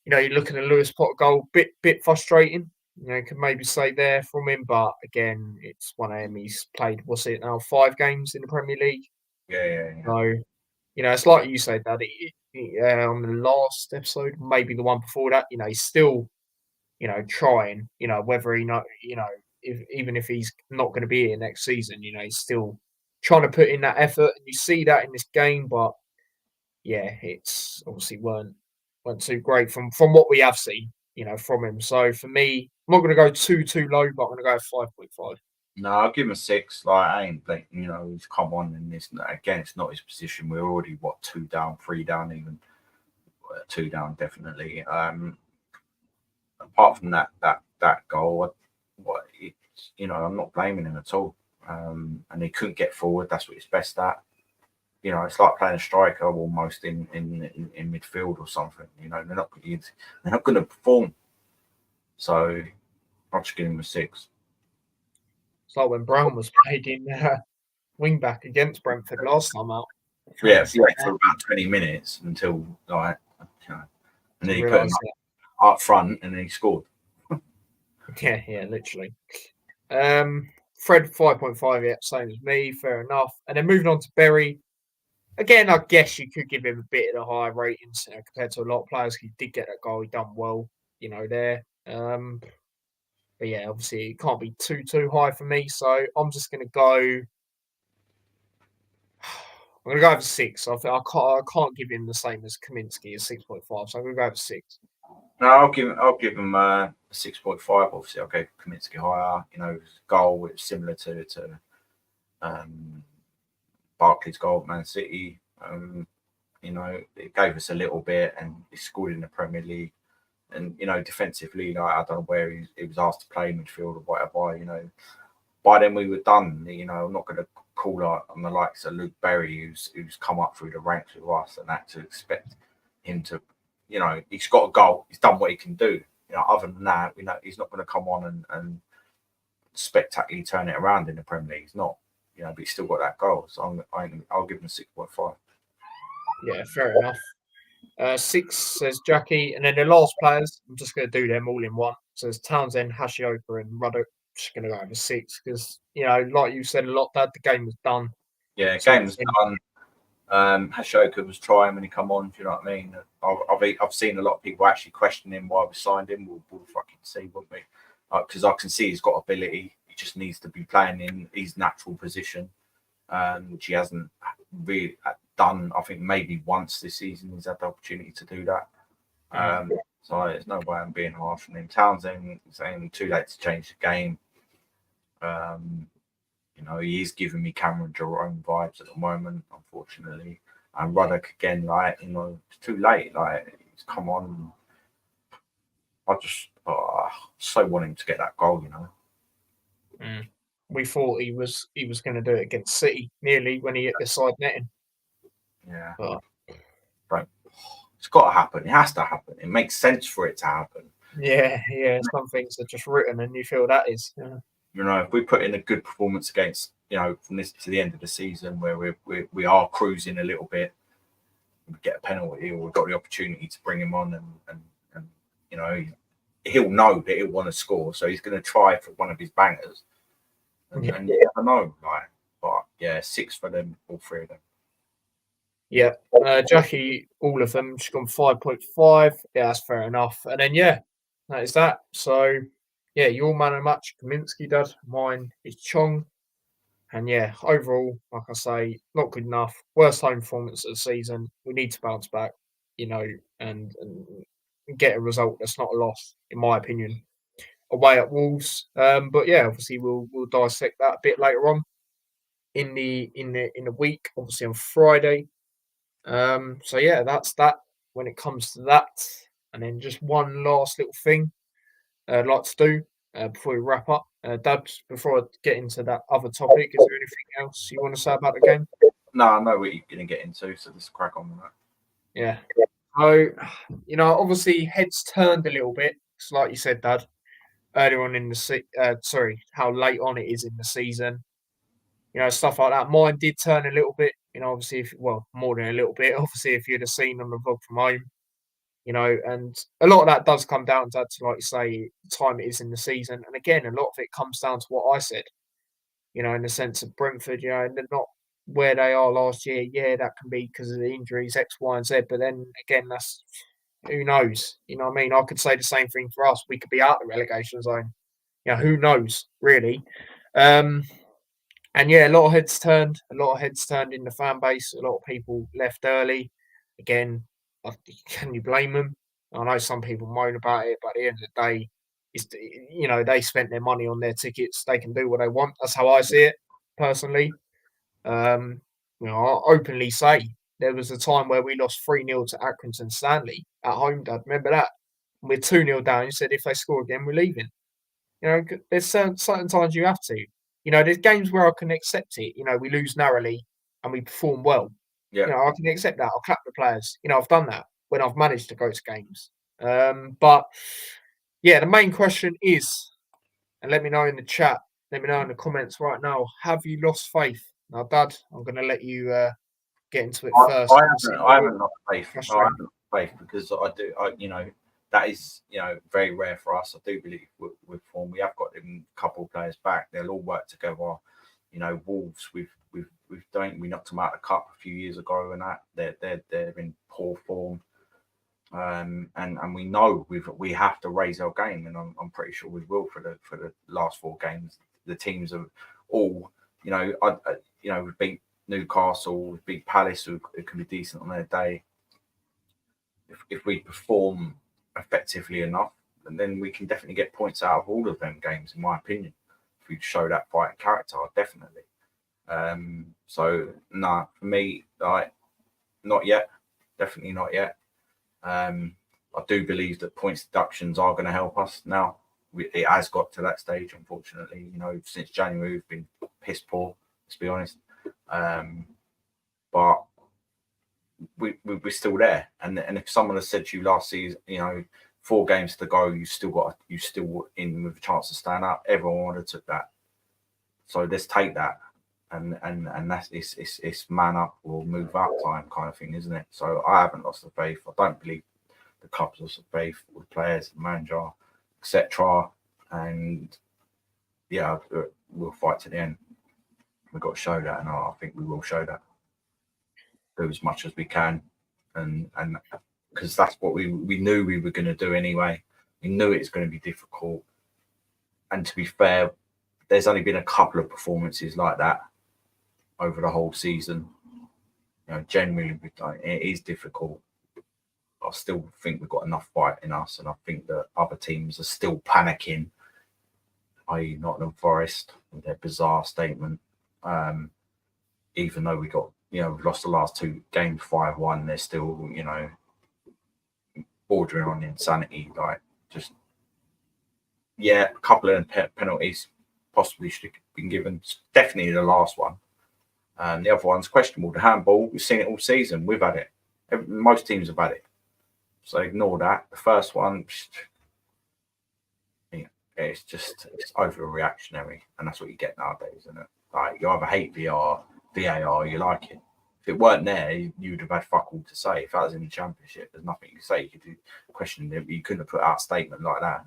you're looking at Lewis Potter goal, bit frustrating. You could maybe say there from him, but again, it's one of them. He's played, what's it now, 5 games in the Premier League. Yeah. So it's like you said, that on the last episode, maybe the one before that, he's still, trying, whether even if he's not going to be here next season, he's still trying to put in that effort. And you see that in this game, but yeah, it's obviously weren't too great from what we have seen, from him. So for me, I'm not going to go too low, but I'm going to go 5.5. No, I'll give him a 6. Like, I ain't like, he's come on in this again. It's not his position. We're already 2 down, 3 down, even 2 down, definitely. Apart from that goal, I'm not blaming him at all. And he couldn't get forward. That's what he's best at. It's like playing a striker almost in midfield or something. They're not going to perform. So I'll just give him a 6. It's like when Brown was played in wing back against Brentford last time out. Yeah, for about 20 minutes until and then he put him up front and then he scored. Yeah, literally. Fred 5.5, yeah, same as me, fair enough. And then moving on to Berry. Again, I guess you could give him a bit of the higher ratings compared to a lot of players. He did get that goal, he done well, there. But yeah, obviously it can't be too high for me. So I'm just gonna go. I'm gonna go over 6. I can't give him the same as Kaminsky as 6.5. So I'm gonna go over 6. No, I'll give him a 6.5. Obviously, I'll go Kaminsky higher. Goal which is similar to Barkley's goal at Man City. It gave us a little bit, and he scored in the Premier League. And defensively, like, I don't know where he was asked to play midfield or whatever. By then we were done. I'm not going to call out on the likes of Luke Berry, who's come up through the ranks with us, and that to expect him to, he's got a goal. He's done what he can do. Other than that, we know he's not going to come on and spectacularly turn it around in the Premier League. He's not. But he's still got that goal. So I'll give him a 6.5. Yeah, fair enough. 6 says Jackie, and then the last players, I'm just going to do them all in one. So there's Townsend, Hashioka, and Ruddock. Just going to go over 6 because like you said a lot, Dad, the game was done. Yeah, game was done. Hashioka was trying when he come on. Do you know what I mean? I've seen a lot of people actually questioning why we signed him. We'll fucking see, won't we? Because I can see he's got ability. He just needs to be playing in his natural position, which he hasn't really done. I think maybe once this season he's had the opportunity to do that. So there's no way I'm being harsh on him. Townsend saying too late to change the game. He is giving me Cameron Jerome vibes at the moment, unfortunately. And Ruddock again, it's too late. He's come on. I just so want him to get that goal, We thought he was going to do it against City nearly when he hit the side netting. Yeah. But it's got to happen. It has to happen. It makes sense for it to happen. Yeah. Some things are just written, and you feel that is. Yeah. If we put in a good performance against, from this to the end of the season, where we are cruising a little bit, we get a penalty, or we've got the opportunity to bring him on, and he'll know that he'll want to score, so he's going to try for one of his bangers. And you never know, but yeah, 6 for them, all 3 of them. Yeah, Jackie, all of them. She's gone 5.5. Yeah, that's fair enough. And then that is that. So your man of the match, Kaminsky, Dad. Mine is Chong. And overall, like I say, not good enough. Worst home performance of the season. We need to bounce back, and get a result that's not a loss, in my opinion, away at Wolves. But obviously we'll dissect that a bit later on in the week. Obviously on Friday. That's that when it comes to that. And then just one last little thing I'd like to do before we wrap up. Dad, before I get into that other topic, is there anything else you want to say about the game? No, I know what you're going to get into, so let's crack on with that. Yeah. So, obviously heads turned a little bit. It's like you said, Dad, earlier on in the how late on it is in the season. Stuff like that. Mine did turn a little bit, obviously, more than a little bit, obviously, if you'd have seen on the vlog from home, and a lot of that does come down to, like you say, the time it is in the season. And again, a lot of it comes down to what I said, in the sense of Brentford, they're not where they are last year. Yeah, that can be because of the injuries, X, Y, and Z. But then again, that's who knows? You know what I mean? I could say the same thing for us. We could be out the relegation zone. Who knows, really? And a lot of heads turned. A lot of heads turned in the fan base. A lot of people left early. Again, can you blame them? I know some people moan about it, but at the end of the day, they spent their money on their tickets. They can do what they want. That's how I see it, personally. I openly say there was a time where we lost 3-0 to Accrington Stanley at home, Dad. Remember that? We're 2-0 down. You said if they score again, we're leaving. There's certain times you have to. There's games where I can accept it. We lose narrowly and we perform well. Yeah. I can accept that. I'll clap the players. I've done that when I've managed to go to games. But the main question is, and let me know in the chat, let me know in the comments right now, have you lost faith? Now, Dad, I'm going to let you get into it first. I haven't lost faith. I haven't lost faith because that is, very rare for us. I do believe with form, we have got a couple of players back. They'll all work together. Wolves, we knocked them out of the cup a few years ago, and that they're in poor form. And we know we have to raise our game, and I'm pretty sure we will for the last 4 games. The teams are all, we've beat Newcastle, we've beat Palace, who can be decent on their day. If we perform effectively enough, and then we can definitely get points out of all of them games, in my opinion. If we show that fighting character, definitely. For me, not yet. Definitely not yet. I do believe that points deductions are going to help us now. It has got to that stage, unfortunately. Since January, we've been piss poor, let's be honest. But we're still there. And if someone has said to you last season, 4 games to go, you still in with a chance to stand up, everyone would have took that. So let's take that. And that's it's man up or move up time kind of thing, isn't it? So I haven't lost the faith. I don't believe the club's lost the faith with players, manager, etc. And we'll fight to the end. We've got to show that, and I think we will show that. Do as much as we can, and because that's what we knew we were going to do anyway. We knew it's going to be difficult, and to be fair, there's only been a couple of performances like that over the whole season. Generally, it is difficult, I still think we've got enough fight in us, and I think that other teams are still panicking, i.e. Nottingham Forest with their bizarre statement. Even though we've lost the last 2 games 5-1, they're still, bordering on insanity. Like, just, a couple of penalties possibly should have been given. Definitely the last one. The other one's questionable. The handball, we've seen it all season. We've had it. Most teams have had it. So ignore that. The first one, it's overreactionary, and that's what you get nowadays, isn't it? Like, you either hate VAR, you like it. If it weren't there, you'd have had fuck all to say. If that was in the Championship, there's nothing you could say. You could question it, but you couldn't have put out a statement like that.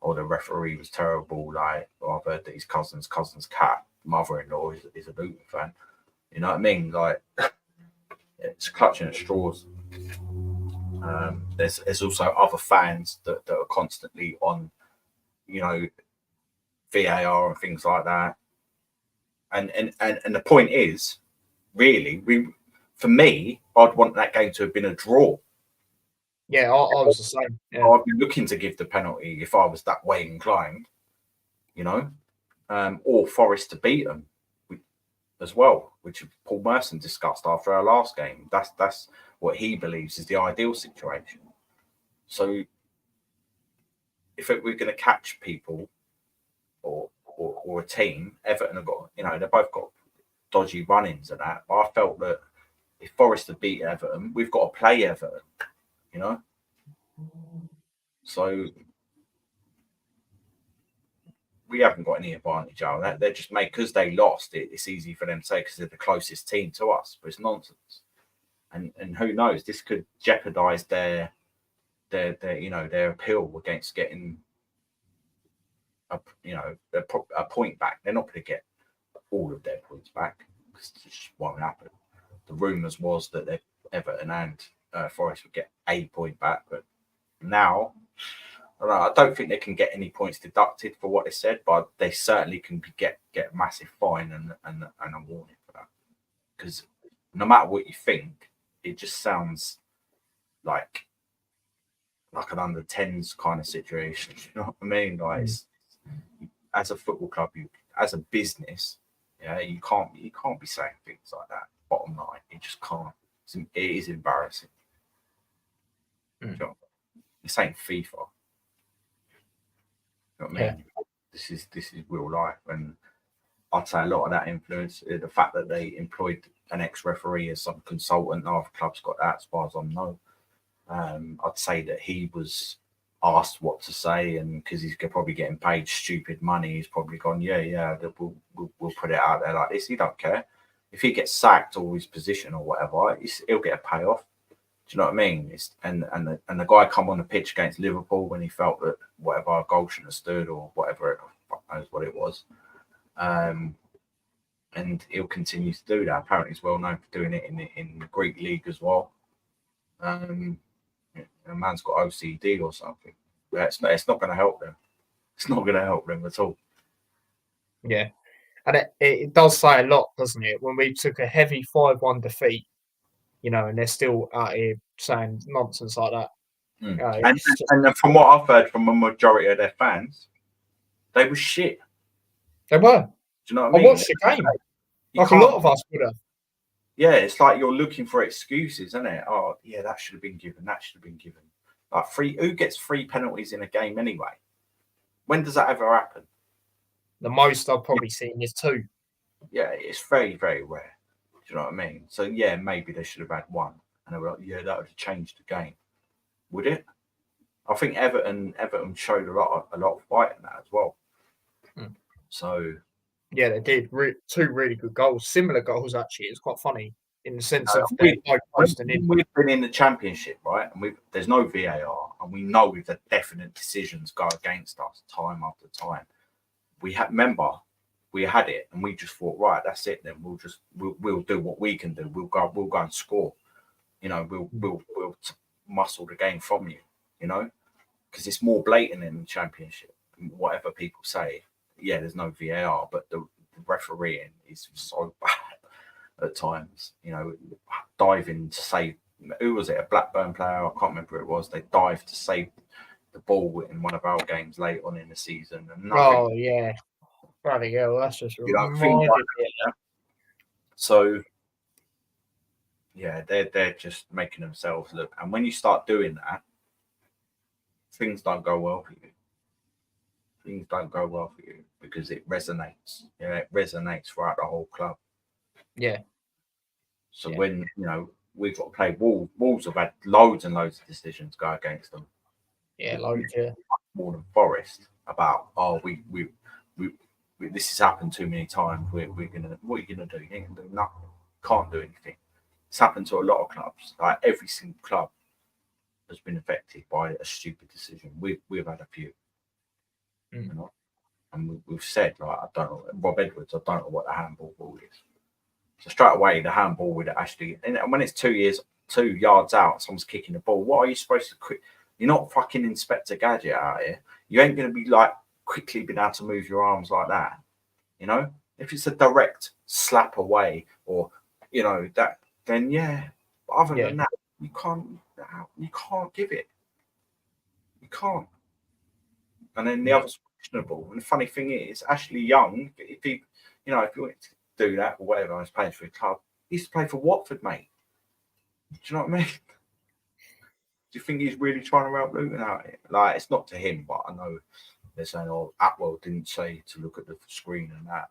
Or the referee was terrible. Like, I've heard that his cousin's cat, mother-in-law, is a Luton fan. You know what I mean? Like, it's clutching at straws. There's also other fans that are constantly on, VAR and things like that. And the point is, really, for me, I'd want that game to have been a draw. Yeah, I was the same. Yeah. I'd be looking to give the penalty if I was that way inclined, or Forest to beat them as well, which Paul Merson discussed after our last game. That's what he believes is the ideal situation. So if we're going to catch people or a team, Everton have got, they've both got dodgy run-ins and that. But I felt that if Forest had beat Everton, we've got to play Everton, So we haven't got any advantage out of that. They're just made, because they lost, it's easy for them to say because they're the closest team to us, but it's nonsense. And who knows, this could jeopardise their appeal against getting a point back. They're not going to get all of their points back because it just won't happen. The rumours was that Everton and Forest would get a point back, but now I don't think they can get any points deducted for what they said, but they certainly can get a massive fine and a warning for that. Because no matter what you think, it just sounds like an under 10s kind of situation. You know what I mean? Like, as a football club, as a business, you can't be saying things like that. Bottom line, you just can't. It is embarrassing. This ain't FIFA. You know what I mean? This is real life, and I'd say a lot of that influence, the fact that they employed an ex-referee as some consultant. No other club's got that, as far as I know. I'd say that he was asked what to say, and because he's probably getting paid stupid money, he's probably gone, we'll put it out there like this. He don't care if he gets sacked or his position or whatever. He'll get a payoff. Do you know what I mean? And the guy come on the pitch against Liverpool when he felt that whatever goal shouldn't have stood or whatever, fuck knows what it was. And he'll continue to do that. Apparently, he's well known for doing it in the Greek league as well. A man's got OCD or something. It's not going to help them. It's not going to help them at all. Yeah, and it does say a lot, doesn't it? When we took a heavy 5-1 defeat, and they're still out here saying nonsense like that. And from what I've heard from a majority of their fans, they were shit. They were. Do you know what I mean? I watched the game. Like a lot of us would have. Yeah, it's like you're looking for excuses, isn't it? Oh, yeah, that should have been given. That should have been given. Like, who gets 3 penalties in a game anyway? When does that ever happen? The most I've probably seen is 2. Yeah, it's very, very rare. Do you know what I mean? So, yeah, maybe they should have had 1. And they were like, that would have changed the game. Would it? I think Everton showed a lot of fight in that as well. So... Yeah, they did. 2 really good goals. Similar goals, actually. It's quite funny in the sense of we've been in the Championship, right? And there's no VAR, and we know we've had definite decisions go against us time after time. We had it, and we just thought, right, that's it. Then we'll do what we can do. We'll go and score. We'll muscle the game from you. Because it's more blatant in the Championship. Whatever people say. Yeah, there's no VAR, but the refereeing is so bad at times. Diving to save who was it? A Blackburn player, I can't remember who it was. They dived to save the ball in one of our games late on in the season, and nothing. Oh yeah, bloody hell, that's just Things like reminded me. that. So yeah, they're just making themselves look. And when you start doing that, things don't go well for you. Things don't go well for you because it resonates. Yeah, it resonates throughout the whole club. Yeah. So Yeah. when we've got to play Wolves, Wolves have had loads and loads of decisions go against them. Yeah, loads. Yeah. More than Forest about we this has happened too many times. What are you gonna do? You ain't gonna do nothing. Can't do anything. It's happened to a lot of clubs. Like every single club has been affected by a stupid decision. We've had a few, you know, and we've said like I don't know Rob Edwards. I don't know what the handball rule is. So straight away the handball would actually, and when it's 2 yards out, someone's kicking the ball. What are you supposed to quit? You're not fucking Inspector Gadget out here. You ain't gonna be like quickly being able to move your arms like that. You know, if it's a direct slap away or that, then yeah. But other than that, you can't give it. You can't. And then the other's questionable. And the funny thing is, Ashley Young, if he wanted to do that or whatever, I was playing for a club. He used to play for Watford, mate. Do you know what I mean? Do you think he's really trying to help Luton out here? Like, it's not to him, but I know they're saying, "Oh, Atwell didn't say to look at the screen and that."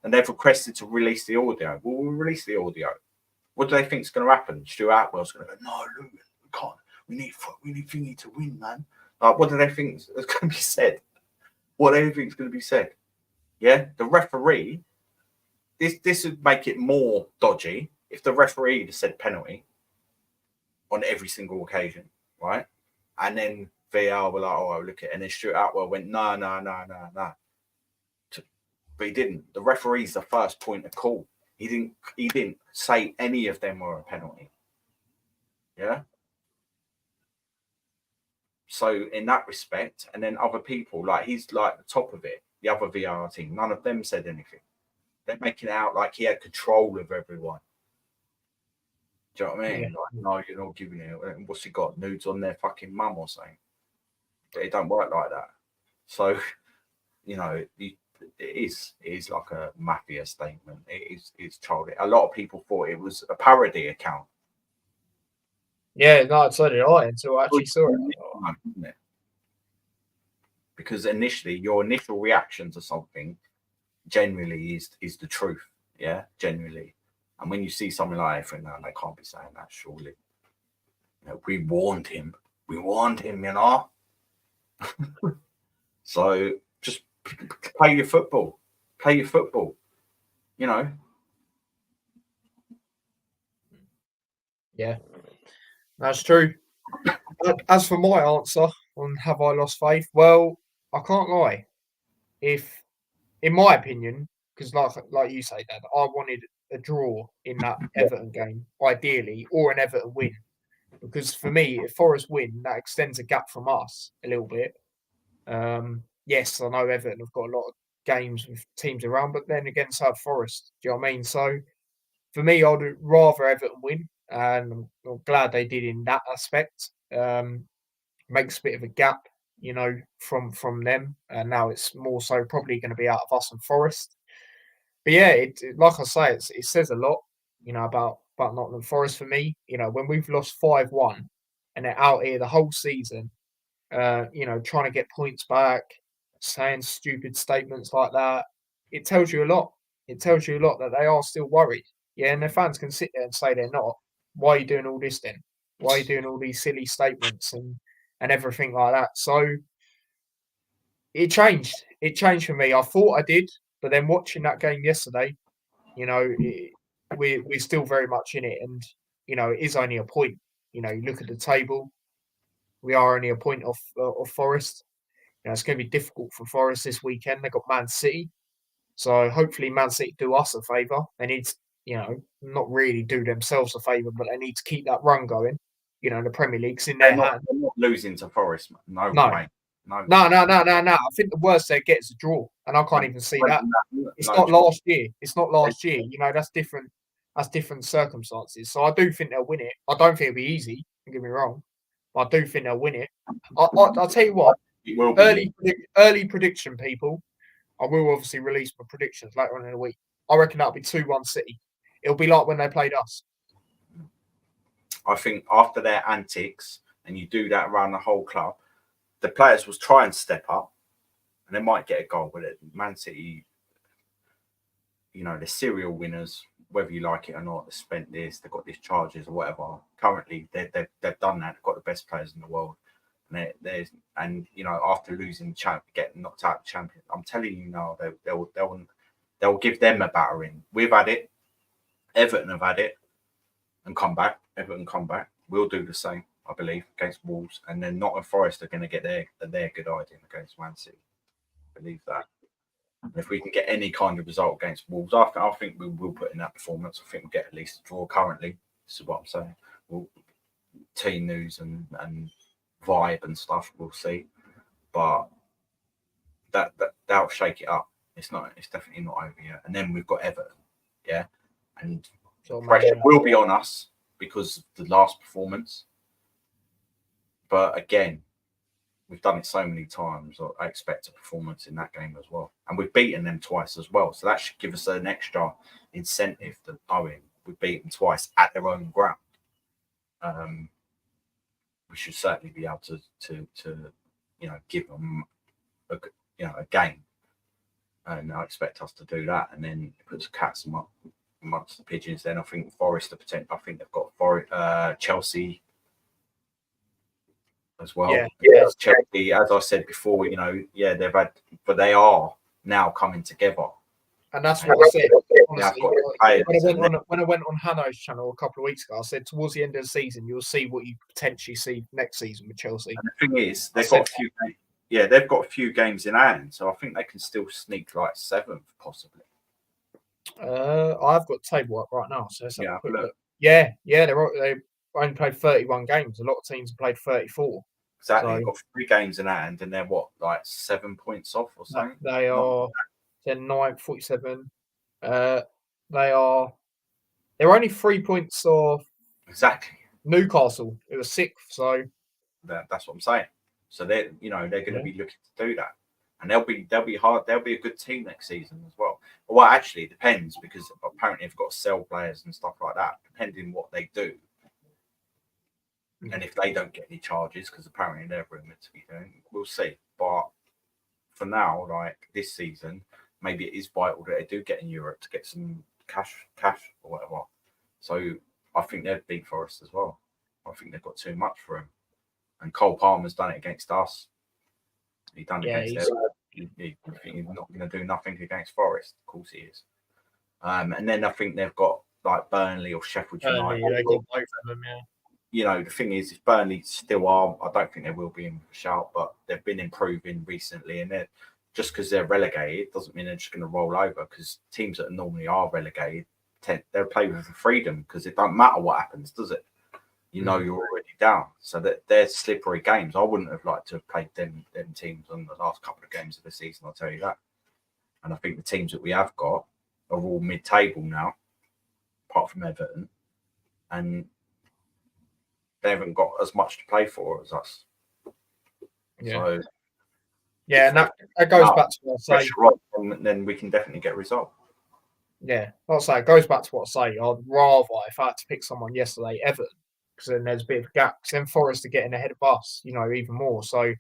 And they've requested to release the audio. Well, we'll release the audio. What do they think is going to happen? Stuart Atwell's going to go, "No, Luton, we can't. We need Thingy to win, man." Like, what do they think is going to be said? What do they think is going to be said? Yeah, the referee. This would make it more dodgy if the referee had said penalty on every single occasion, right? And then VAR were like, "Oh, look at," and then Stuart Atwell went, "No." But he didn't. The referee's the first point of call. He didn't say any of them were a penalty. Yeah. So in that respect, and then other people, like he's like the top of it, the other VAR team, none of them said anything. They're making it out like he had control of everyone. Do you know what I mean? Yeah. Like, no, you're not giving it. What's he got? Nudes on their fucking mum or something? But it don't work like that. So, it is like a mafia statement. It's childish. A lot of people thought it was a parody account. Yeah, no, so did I until I actually saw it. Isn't it? Because initially, your initial reaction to something generally is the truth. Yeah, generally. And when you see something like that, they can't be saying that, surely. We warned him. So just play your football. Yeah, that's true. As for my answer on have I lost faith, well, I can't lie. If, in my opinion, because like you say, Dad, I wanted a draw in that Everton game, ideally, or an Everton win. Because for me, if Forest win, that extends a gap from us a little bit. Yes, I know Everton have got a lot of games with teams around, but then again, so have Forest. Do you know what I mean? So for me, I'd rather Everton win, and I'm glad they did in that aspect. Makes a bit of a gap, from them, and now it's more so probably going to be out of us and Forest. But yeah, like I say, it says a lot, about Nottingham Forest for me. When we've lost 5-1 and they're out here the whole season, trying to get points back, saying stupid statements like that, it tells you a lot. It tells you a lot that they are still worried. Yeah, and their fans can sit there and say they're not. Why are you doing all this then? Why are you doing all these silly statements and everything like that? So it changed. It changed for me. I thought I did, but then watching that game yesterday, we're still very much in it, and it is only a point. You look at the table, we are only a point off Forest. It's going to be difficult for Forest this weekend. They've got Man City, so hopefully Man City do us a favour. They need to, not really do themselves a favour, but they need to keep that run going. The Premier League's in their hands. They're not losing to Forest, man. No. Way. No. I think the worst they get is a draw, and I can't even see that. It's not last year. It's not last year. That's different. that's different circumstances. So I do think they'll win it. I don't think it'll be easy. Don't get me wrong, but I do think they'll win it. I'll tell you what. It will be. Early prediction, people. I will obviously release my predictions later on in the week. I reckon that'll be 2-1 City. It'll be like when they played us. I think after their antics, and you do that around the whole club, the players will try and step up, and they might get a goal. But Man City, they're serial winners, whether you like it or not. They spent this, they've got these charges or whatever. Currently, they've done that. They've got the best players in the world, and after losing the champ, getting knocked out the champion, I'm telling you now, they'll give them a battering. We've had it. Everton have had it and come back. Everton come back. We'll do the same, I believe, against Wolves, and then Nottingham Forest are going to get their good idea against Man City. I believe that. And if we can get any kind of result against Wolves, I think we will put in that performance. I think we'll get at least a draw currently. This is what I'm saying. Team news and vibe and stuff, we'll see. But that'll shake it up. It's definitely not over yet. And then we've got Everton, yeah, and pressure will be on us because of the last performance. But again, we've done it so many times. I expect a performance in that game as well, and we've beaten them twice as well. So that should give us an extra incentive to knowing we've beaten twice at their own ground. We should certainly be able to give them a game, and I expect us to do that. And then it puts cats amongst the pigeons. Then I think Forest are potential. I think they've got Chelsea as well. Yeah. Chelsea, as I said before, they've had, but they are now coming together. And that's what I said. Honestly, when I went on Hanno's channel a couple of weeks ago, I said towards the end of the season, you'll see what you potentially see next season with Chelsea. And the thing is, they've got a few games in hand, so I think they can still sneak like 7th, possibly. I've got table up right now, so let's have a quick look. look. Yeah, they've only played 31 games. A lot of teams have played 34. Exactly, so, they've got 3 games in hand, and they're like 7 points off or something. They are. They're 9, 47. They're only 3 points off. Exactly. Newcastle. It was 6th, so that's what I'm saying. So they're going to be looking to do that, and they'll be hard. They'll be a good team next season as well. Well, actually, it depends because apparently they've got to sell players and stuff like that, depending what they do. And if they don't get any charges, because apparently they're rumored to be doing, we'll see. But for now, like this season, maybe it is vital that they do get in Europe to get some cash or whatever. So I think they'd beat Forest as well. I think they've got too much for him. And Cole Palmer's done it against us. He's done it against them. He's not going to do nothing against Forest. Of course he is. And then I think they've got like Burnley or Sheffield United. They've got both of them, The thing is, if Burnley still are, I don't think they will be in the shout, but they've been improving recently. And they're just because they're relegated doesn't mean they're just going to roll over, because teams that normally are relegated, they'll play with freedom because it don't matter what happens, does it? You're already down. So that they're slippery games. I wouldn't have liked to have played them teams on the last couple of games of the season, I'll tell you that. And I think the teams that we have got are all mid-table now, apart from Everton. And they haven't got as much to play for as us. Yeah. So, and that goes back to what I say. And then we can definitely get a result. Yeah, like I say, it goes back to what I say. I'd rather, if I had to pick someone yesterday, Everton, because then there's a bit of a gap. Because then Forest are getting ahead of us, even more. So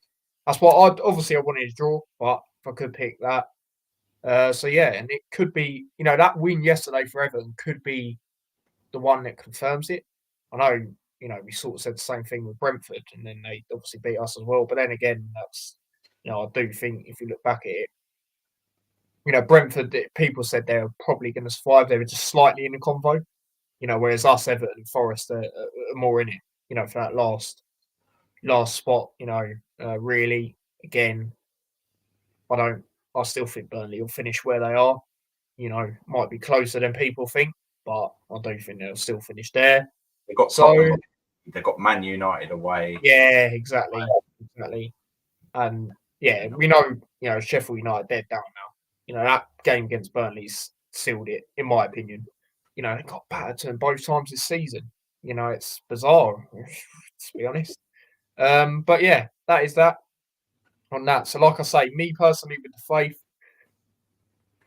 that's what I wanted to draw, but if I could pick that. And it could be, that win yesterday for Everton could be the one that confirms it. I know, we sort of said the same thing with Brentford, and then they obviously beat us as well. But then again, that's, I do think if you look back at it, Brentford, people said they were probably going to survive. They were just slightly in the convo, whereas us, Everton and Forest are more in it, for that last spot, really, again, I still think Burnley will finish where they are, might be closer than people think, but I do think they'll still finish there. They've got Man United away. Yeah, exactly. And we know, Sheffield United, they're down now. That game against Burnley's sealed it, in my opinion. they got battered both times this season. It's bizarre, to be honest. But yeah, that is that on that. So, like I say, me personally with the faith,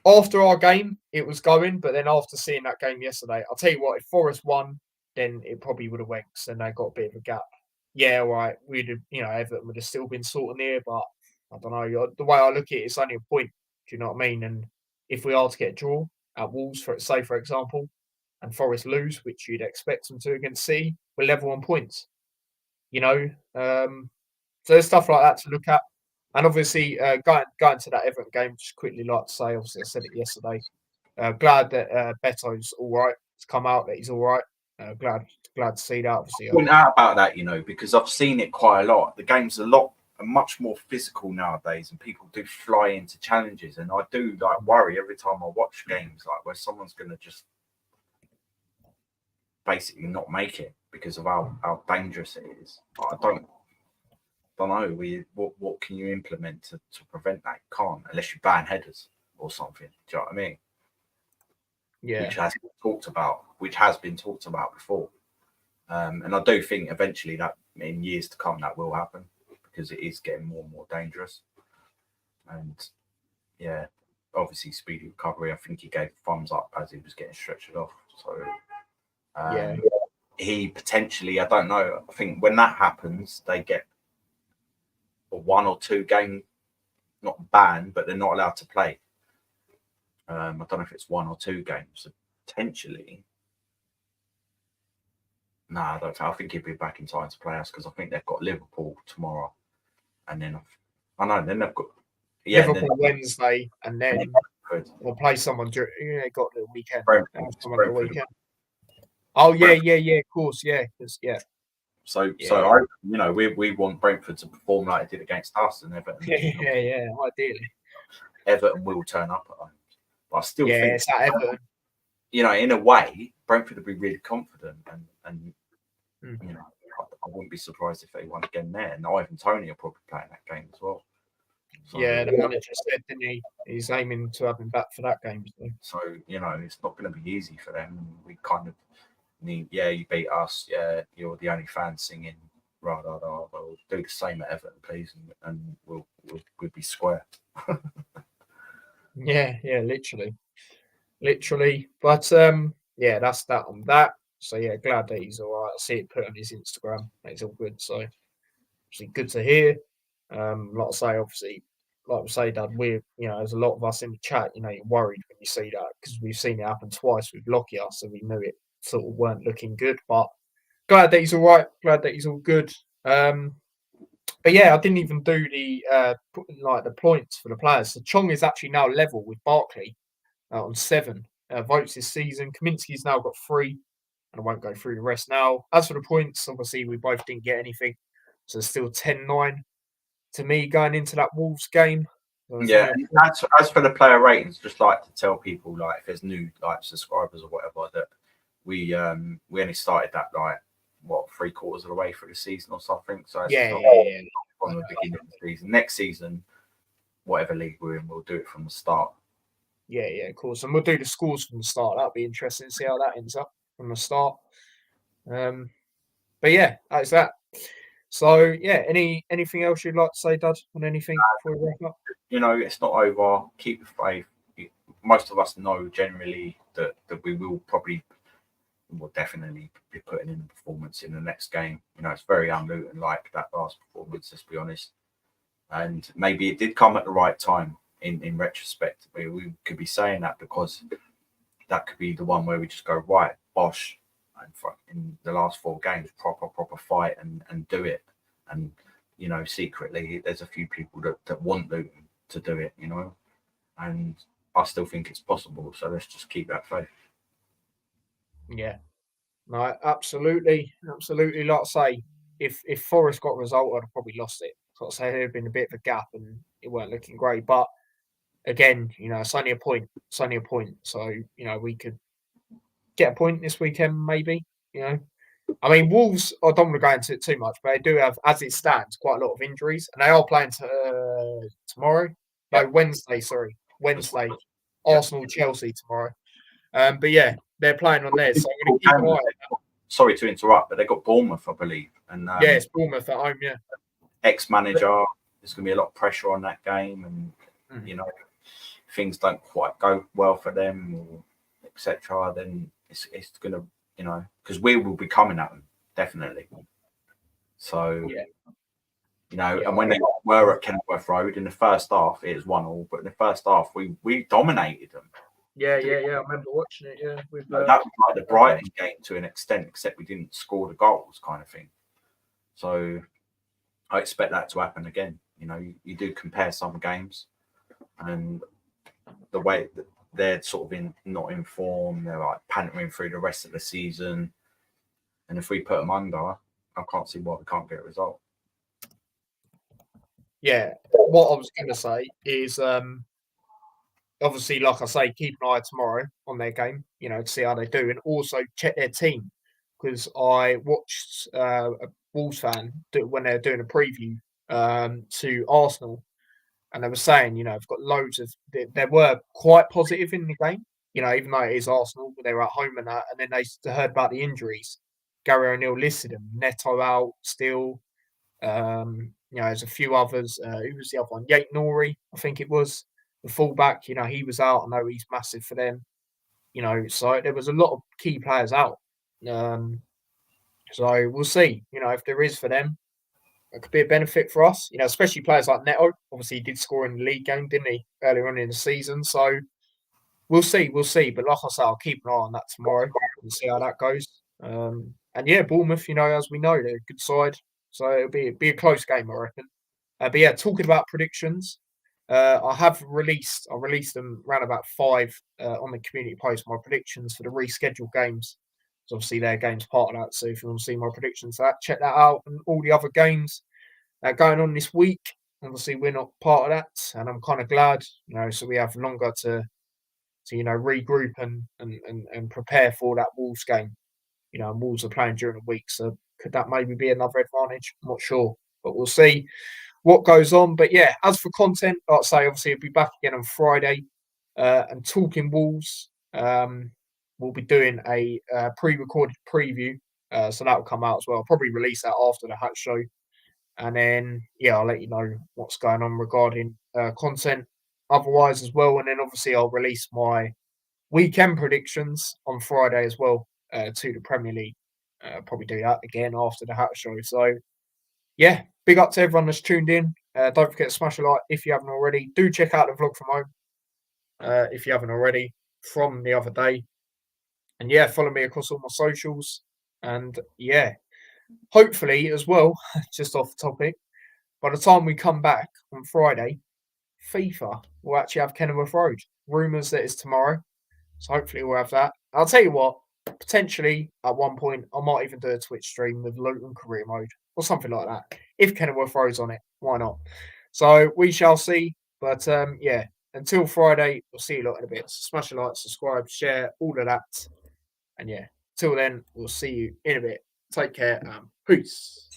after our game, it was going, but then after seeing that game yesterday, I'll tell you what, if Forest won, then it probably would have went, and they got a bit of a gap. Yeah, right, we'd have, Everton would have still been sort of near, but I don't know. The way I look at it, it's only a point. Do you know what I mean? And if we are to get a draw at Wolves, for example, and Forest lose, which you'd expect them to against City, we're level on points. So there's stuff like that to look at. And obviously, going to that Everton game, just quickly like to say, obviously, I said it yesterday. Glad that Beto's all right. It's come out that he's all right. Glad to see that. Obviously, Point out about that, because I've seen it quite a lot. The game's much more physical nowadays, and people do fly into challenges. And I do worry every time I watch games where someone's going to just basically not make it because of how dangerous it is. I don't know. What can you implement to prevent that? You can't, unless you ban headers or something. Do you know what I mean? Yeah. Which has been talked about before. And I do think eventually that in years to come that will happen because it is getting more and more dangerous. And yeah, obviously speedy recovery. I think he gave thumbs up as he was getting stretched off. So he potentially, I don't know. I think when that happens, they get a 1 or 2 game, not banned, but they're not allowed to play. I don't know if it's 1 or 2 games. So potentially. No, I don't. I think he'll be back in time to play us because I think they've got Liverpool tomorrow, and then then they've got Liverpool Wednesday, and then they'll play someone during. Got the weekend. Brentford. The weekend. Oh yeah, of course, yeah. So we want Brentford to perform like they did against us and Everton. Yeah, ideally. Everton will turn up at home, but I still think it's at Everton. In a way, Brentford will be really confident, and I wouldn't be surprised if they won again there. And Ivan Toney will probably play in that game as well. So, the manager said, didn't he? He's aiming to have him back for that game. So it's not going to be easy for them. We kind of need, you beat us. Yeah, you're the only fan singing. Rah, rah, rah. We'll do the same at Everton, please, and we'll be square. Yeah, literally. But that's that on that. So yeah, glad that he's all right. I see it put on his Instagram. It's all good. So obviously good to hear. Like I say, obviously, like we say, Dad, there's a lot of us in the chat. You're worried when you see that because we've seen it happen twice with Lockyer, so we knew it sort of weren't looking good. But glad that he's all right. Glad that he's all good. But yeah, I didn't even do the the points for the players. So Chong is actually now level with Barkley on 7 votes this season. Kaminsky's now got 3, and I won't go through the rest now. As for the points, obviously we both didn't get anything, so it's still 10-9 to me going into that Wolves game. Yeah, as for the player ratings, just like to tell people if there's new subscribers or whatever that we only started that 3/4 of the way through the season or something. So it's from the beginning of the season. Next season, whatever league we're in, we'll do it from the start. Yeah, of course, and we'll do the scores from the start. That'll be interesting to see how that ends up from the start. But yeah, that's that. So yeah, anything else you'd like to say, Dad, on anything before we wrap up? It's not over. Keep the faith. Most of us know generally that we will definitely be putting in a performance in the next game. It's very un-Luton like that last performance, let's be honest. And maybe it did come at the right time in retrospect. We could be saying that because that could be the one where we just go, right, bosh, and in the last 4 games, proper fight and do it. And, secretly, there's a few people that want Luton to do it, and I still think it's possible. So let's just keep that faith. Yeah, no, absolutely. Like I say, if Forest got a result, I'd have probably lost it. So I'd say there'd been a bit of a gap and it weren't looking great. But again, it's only a point. So we could get a point this weekend, maybe. I mean, Wolves, I don't want to go into it too much, but they do have, as it stands, quite a lot of injuries, and they are playing tomorrow. No, Wednesday. Sorry, Wednesday. Arsenal, Chelsea tomorrow. But yeah, they're playing on theirs. So I'm going to keep an eye on that. Sorry to interrupt, but they got Bournemouth, I believe, and Yeah, it's Bournemouth at home. Yeah, ex-manager. There's going to be a lot of pressure on that game, and you know, if things don't quite go well for them, or etc., then it's going to, you know, because we will be coming at them definitely. So yeah. you know, and when they were at Kenilworth Road in the first half, it was 1-1, but in the first half we dominated them. Yeah. I remember watching it. Yeah, with, that was like the Brighton game to an extent, except we didn't score the goals, kind of thing. So I expect that to happen again. You know, you do compare some games, and the way that they're sort of not in form, they're like panting through the rest of the season, and if we put them under, I can't see why we can't get a result. Yeah, what I was going to say is, obviously, like I say, keep an eye tomorrow on their game, you know, to see how they do, and also check their team, because I watched a Wolves fan when they were doing a preview to Arsenal, and they were saying, you know, they've got loads of. They were quite positive in the game, you know, even though it is Arsenal, they were at home and that, and then they heard about the injuries. Gary O'Neill listed them: Neto out, still. You know, there's a few others. Who was the other one? Yate Nori, I think it was, the fullback. You know, he was out. I know he's massive for them. You know, so there was a lot of key players out. So we'll see. You know, if there is for them, it could be a benefit for us. You know, especially players like Neto. Obviously, he did score in the league game, didn't he, earlier on in the season? So we'll see. But like I say, I'll keep an eye on that tomorrow and see how that goes. And yeah, Bournemouth, you know, as we know, they're a good side. So it'll be a close game, I reckon. But yeah, talking about predictions, I released them around about 5 on the community post, my predictions for the rescheduled games. So obviously their game's part of that. So if you want to see my predictions for that, check that out. And all the other games going on this week, obviously we're not part of that. And I'm kind of glad, you know, so we have longer to you know, regroup and prepare for that Wolves game. You know, and Wolves are playing during the week, so could that maybe be another advantage? I'm not sure, but we'll see what goes on. But yeah, as for content, like I say, obviously I'll be back again on Friday and talking Wolves. We'll be doing a pre-recorded preview, so that will come out as well. I'll probably release that after the Hatch show, and then yeah, I'll let you know what's going on regarding content otherwise as well. And then obviously I'll release my weekend predictions on Friday as well to the Premier League. Probably do that again after the Hat show. So, yeah, big up to everyone that's tuned in. Don't forget to smash a like if you haven't already. Do check out the vlog from home if you haven't already from the other day. And yeah, follow me across all my socials. And yeah, hopefully as well, just off the topic, by the time we come back on Friday, FIFA will actually have Kenilworth Road. Rumours that it's tomorrow. So hopefully we'll have that. I'll tell you what, potentially at one point I might even do a Twitch stream with Luton career mode or something like that. If Kenilworth Road's on it, why not? So we shall see. But yeah, until Friday, we'll see you lot in a bit. So smash a like, subscribe, share, all of that. And yeah, till then, we'll see you in a bit. Take care and peace.